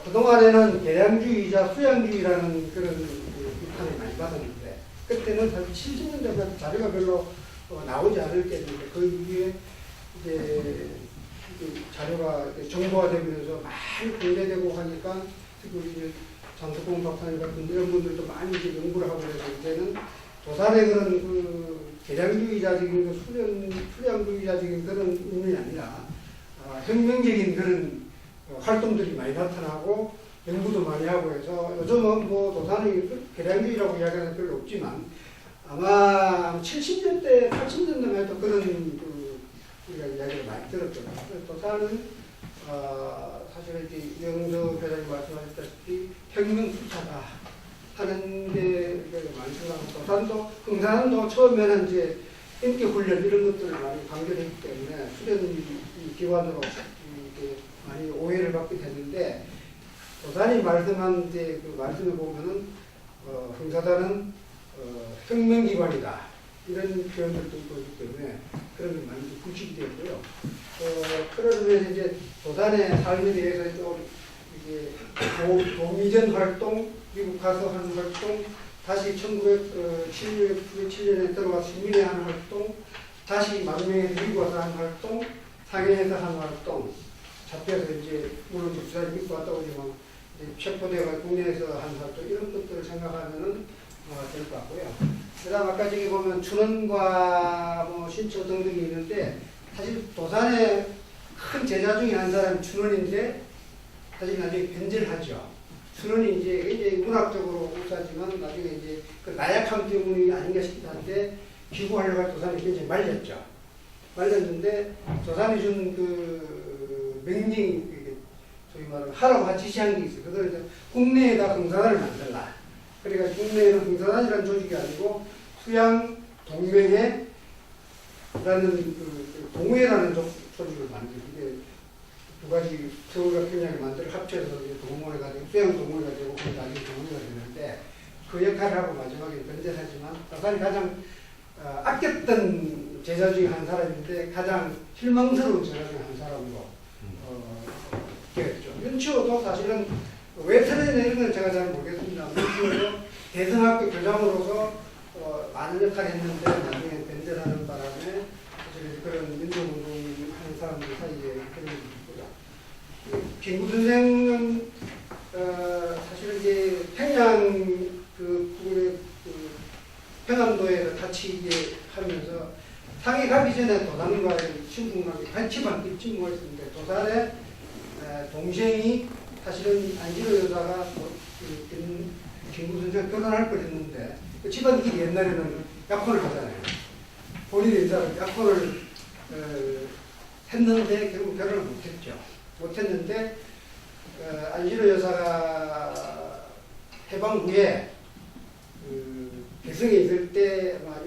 Speaker 9: 그동안에는 계량주의자 수양주의라는 그런 비판을 많이 받았는데 그때는 사실 70년대까지 자료가 별로 나오지 않을 때인데 그 이후에 이제 자료가 정보화되면서 많이 공개되고 하니까 특히 이제 장석공 박사님 같은 이런 분들도 많이 이제 연구를 하고 그래서 이제는 도산의 그런 계량주의자적인 수량주의자적인 그런 인물이 아니라 혁명적인 그런 활동들이 많이 나타나고 연구도 많이 하고 해서 요즘은 뭐 도산이 계량주의라고 이야기하는 별로 없지만 아마 70년대, 80년대만 해도 그런 우리가 이야기를 많이 들었죠. 도산은 사실은 이제 이영석 회장님 말씀하셨다시피 혁명수사다 하는 게 많이 생각하고 도산도 흥산도 처음에는 이제 인기훈련 이런 것들을 많이 강조했기 때문에 수련 기관으로 이렇게 많이 오해를 받게 됐는데 도산이 말씀한 이제 그 말씀을 보면은 흥사단은 혁명기관이다 이런 표현들도 있기 때문에 그런 게 많이 구축이 되고요. 그러면서 이제 도산의 삶에 대해서 또 이게 도미전 활동, 미국 가서 하는 활동, 다시 1977년에 들어와서 시민회 하는 활동, 다시 만명에서 미국 와서 하는 활동, 상해에서 하는 활동, 잡혀서 이제 물론 주사를 믿고 왔다 오지만 체포되어 국내에서 하는 활동 이런 것들을 생각하면은 될 것 같고요. 그다음 아까 저기 보면 춘원과 뭐 신초 등등이 있는데 사실 도산의 큰 제자 중에 한 사람이 춘원인데 사실 나중에 변제를 하죠. 춘원이 이제 굉장히 문학적으로 우수하지만 나중에 이제 그 나약함 때문이 아닌가 싶긴 한데 기부하려고 할 도산이 굉장히 말렸죠. 말렸는데 도산이 준 그 명령이 저희 말은 하라고 지시한 게 있어요. 그걸 국내에다 흥사단을 만들라. 그러니까 국내에는 흥사단이라는 조직이 아니고 수양 동맹회라는 그 동회라는 조직을 만들고 두 가지 서울과 평양을 만들어 합쳐서 동문회가 되고 수양 동문회가 되고 그래서 나중에 동문회가 되는데 그 역할을 하고 마지막에 변제하지만 도산이 가장 아꼈던 제자 중에 한 사람인데 가장 실망스러운 제자 중에 한 사람으로 되었죠. 윤치호도 사실은 왜 틀어내는 건 제가 잘 모르겠습니다. 윤치호도 대성학교 교장으로서 많은 역할을 했는데 나중에 변제를 하는 바람에 사실 그런 민족운동 하는 사람들 사이에 그런 게 있고요. 김구 선생은 사실은 이제 평양 그 평안도에서 같이 이제 하면서 상해 가기 전에 도산과의 친분관계, 같이 바뀐 친구가 있었는데 도산에 동생이 사실은 안지로 여자가 김구 선생 결혼할 뻔했는데 그 집안끼리 옛날에는 약혼을 하잖아요. 본인의 여자가 약혼을 했는데 결국 결혼을 못했죠. 못했는데 안지로 여사가 해방 후에 위성에 있을 때 아마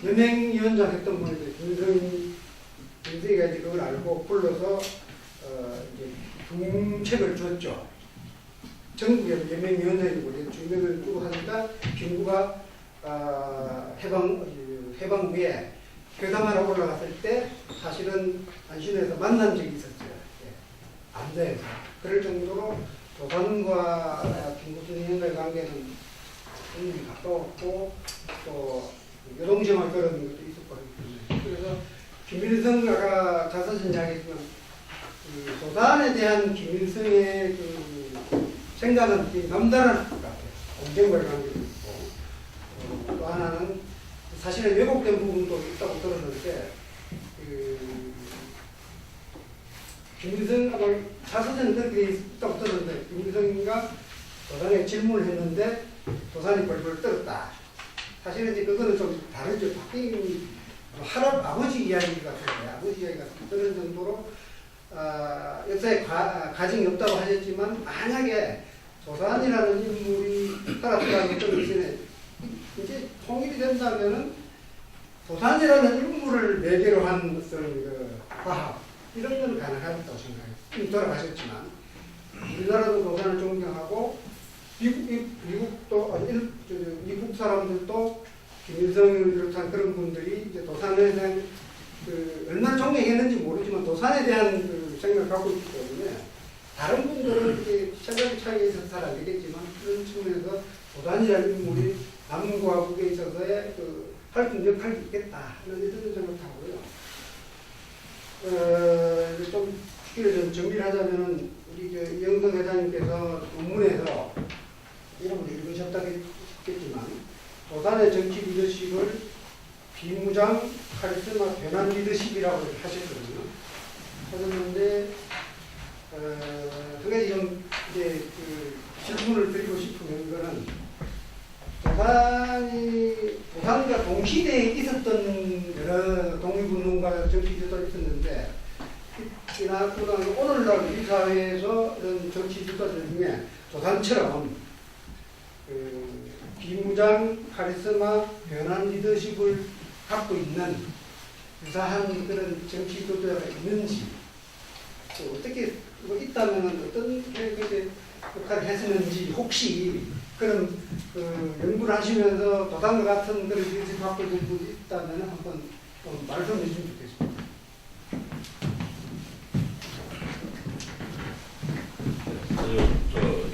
Speaker 9: 연맹위원장 했던 분이 김일성이가 이제 그걸 알고 불러서 이제 중책을 줬죠. 전국에 연맹위원장이고 중책을 주고 하니까 김구가 해방 후에 교담하러 올라갔을 때 사실은 안신에서 만난 적이 있었죠. 안대에서. 그럴 정도로 조선과 김구순이와의 관계는 굉장히 가까웠고 또 요동생활 그런 것도 있었고 하기 때문에 그래서 김일성 아까 자서전 이야기했지만 조선에 대한 김일성의 그 생각은 남다른 것 같아요. 공정과의 관계도 있고 또 하나는 사실은 왜곡된 부분도 있다고 들었는데 김일성 아마 자서전은 그렇게 있다고 들었는데 김일성인가 조선에 질문을 했는데 조선이 벌벌 떨었다. 사실은 이제 그거는 좀 다르죠. 바뀐 아버지 이야기 같은데 아버지 이야기 같은 그런 정도로 역사에 가정이 없다고 하셨지만 만약에 조선이라는 인물이 살았다는 어떤 의신에 이제 통일이 된다면은 조선이라는 인물을 매개로 한 어떤 그 화합 이런 건 가능하겠다고 생각해요. 이미 돌아가셨지만 우리나라도 조선을 존경하고 미국도 미국 사람들도 김일성을 비롯한 그런 분들이 이제 도산에 대한 얼마나 존경했는지 모르지만 도산에 대한 생각을 갖고 있기 때문에 다른 분들은 이제 생각의 차이가 있어서 잘 안 되겠지만 그런 측면에서 도산이라는 인물이 남과 북에 있어서의 활동 역할이 있겠다 하는 이런 생각하고요. 좀 좀 정리를 하자면은 우리 이영석 회장님께서 논문에서 이런 걸 읽으셨다겠지만 도산의 정치 리더십을 비무장 카리스마 변환 리더십이라고 하셨거든요. 하셨는데 한 가지 좀 이제 질문을 드리고 싶으면 이거는 도산과 동시대에 있었던 여러 독립운동가 정치 지도자가 있었는데 오늘날 우리 사회에서 이런 정치 지도자들 중에 조선처럼 비무장 카리스마 변환 리더십을 갖고 있는 유사한 그런 정치 지도자가 있는지 어떻게 있다면 어떤 그 역할을 했었는지 혹시 그런 연구를 하시면서 도산과 같은 그런 리더십 갖고 있는 분이 있다면 한번 좀 말씀해 주시면 좋겠습니다.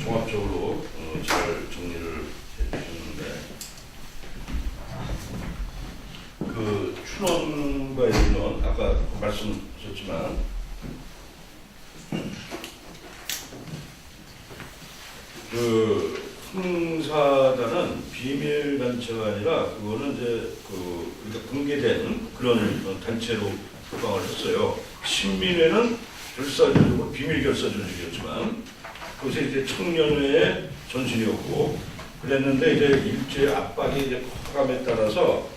Speaker 3: 종합적으로 잘 정리를 해주셨는데 그 춘원과 있는 아까 말씀하셨지만 그 흥사단은 비밀 단체가 아니라 그거는 이제 그러니까 공개된 그런 단체로 표방을 했어요. 신민회는 결사조직으로 비밀 결사조직이었지만 그것이 이제 청년회의 전신이었고 그랬는데 이제 일제 압박이 이제 커감에 따라서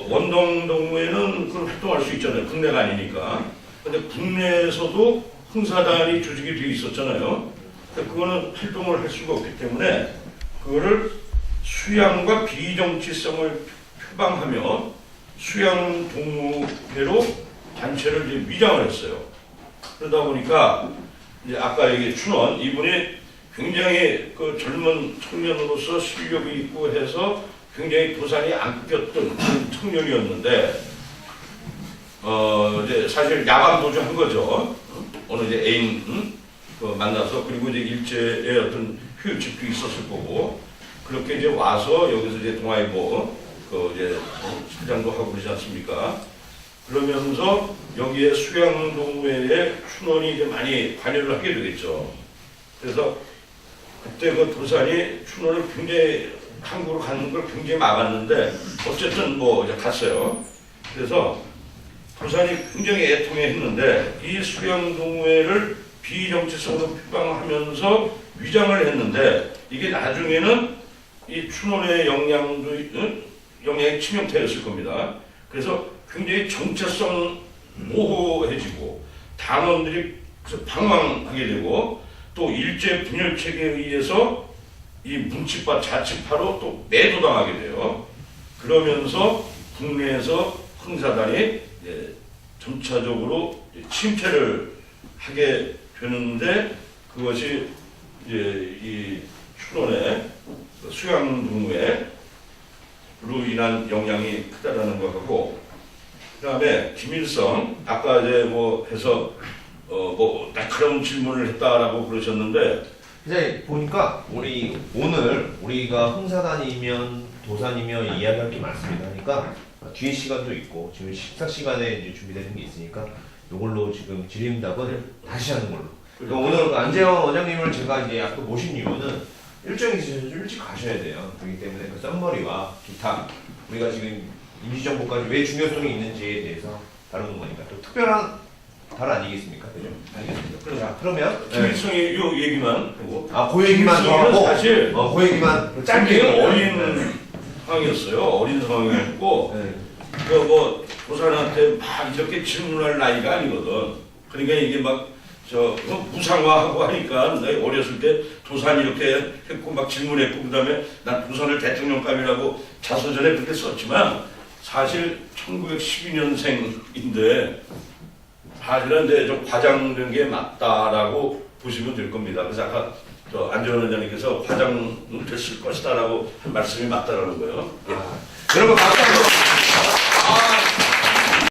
Speaker 3: 원동동회는 그걸 활동할 수 있잖아요. 국내가 아니니까. 근데 국내에서도 흥사단이 조직이 되어 있었잖아요. 근데 그거는 활동을 할 수가 없기 때문에 그거를 수양과 비정치성을 표방하며 수양 동무회로 단체를 이제 위장을 했어요. 그러다 보니까 이제 아까 얘기 춘원 이분이 굉장히 그 젊은 청년으로서 실력이 있고 해서 굉장히 도산이 안 꼈던 그런 청년이었는데 이제 사실 야간 도주한 거죠. 어느 이제 애인 만나서 그리고 이제 일제의 어떤 휴직도 있었을 거고 그렇게 이제 와서 여기서 이제 동아일보 이제 사장도 하고 그러지 않습니까? 그러면서 여기에 수양동회에 춘원이 이제 많이 관여를 하게 되겠죠. 그래서 그때 그 도산이 춘원을 굉장히 한국으로 가는 걸 굉장히 막았는데 어쨌든 뭐 이제 갔어요. 그래서 도산이 굉장히 애통해했는데 이 수양동회를 비정치성으로 표방하면서 위장을 했는데 이게 나중에는 이 춘원의 영향이 치명타였을 겁니다. 그래서 굉장히 정체성 모호해지고 당원들이 방황하게 되고 또 일제 분열책에 의해서 이 문치파 자치파로 또 매도당하게 돼요. 그러면서 국내에서 흥사단이 이제 점차적으로 침체를 하게 되는데 그것이 이제 이 추론의 수양등회로 인한 영향이 크다라는 것하고 그다음에 김일성 아까 이제 뭐 해서 뭐 날카로운 질문을 했다라고 그러셨는데
Speaker 1: 이제 보니까 오늘 우리가 흥사단이면 도산이면 이야기할 게 많습니다. 그러니까 뒤에 시간도 있고 지금 식사 시간에 이제 준비되는 게 있으니까 이걸로 지금 질의응답은 다시 하는 걸로. 그러니까 오늘 안재원 원장님을 제가 이제 아까 모신 이유는 일정이 있으셔서 좀 일찍 가셔야 돼요. 그렇기 때문에 그 썸머리와 기타 우리가 지금 임시정부까지 왜 중요성이 있는지에 대해서 다루는 거니까 또 특별한 달 아니겠습니까? 그죠? 알겠습니다. 자, 그러면
Speaker 3: 김일성이 요 얘기만 하고
Speaker 1: 그 얘기만 더 하고
Speaker 3: 사실
Speaker 1: 그 얘기만
Speaker 3: 짧게
Speaker 1: 짧게
Speaker 3: 어린 상황이었어요. 어린 상황이었고
Speaker 1: 네.
Speaker 3: 뭐 도산한테 막 이렇게 질문할 나이가 아니거든. 그러니까 이게 막 무상화하고 하니까 내가 어렸을 때 도산 이렇게 했고 막 질문했고 그다음에 난 도산을 대통령감이라고 자서전에 그렇게 썼지만 사실 1912년생인데 사실은 이제 좀 과장된 게 맞다라고 보시면 될 겁니다. 그래서 아까 안재원 원장님께서 과장 됐을 것이다라고 한 말씀이 맞다라는 거예요.
Speaker 1: 여러분 박수 한번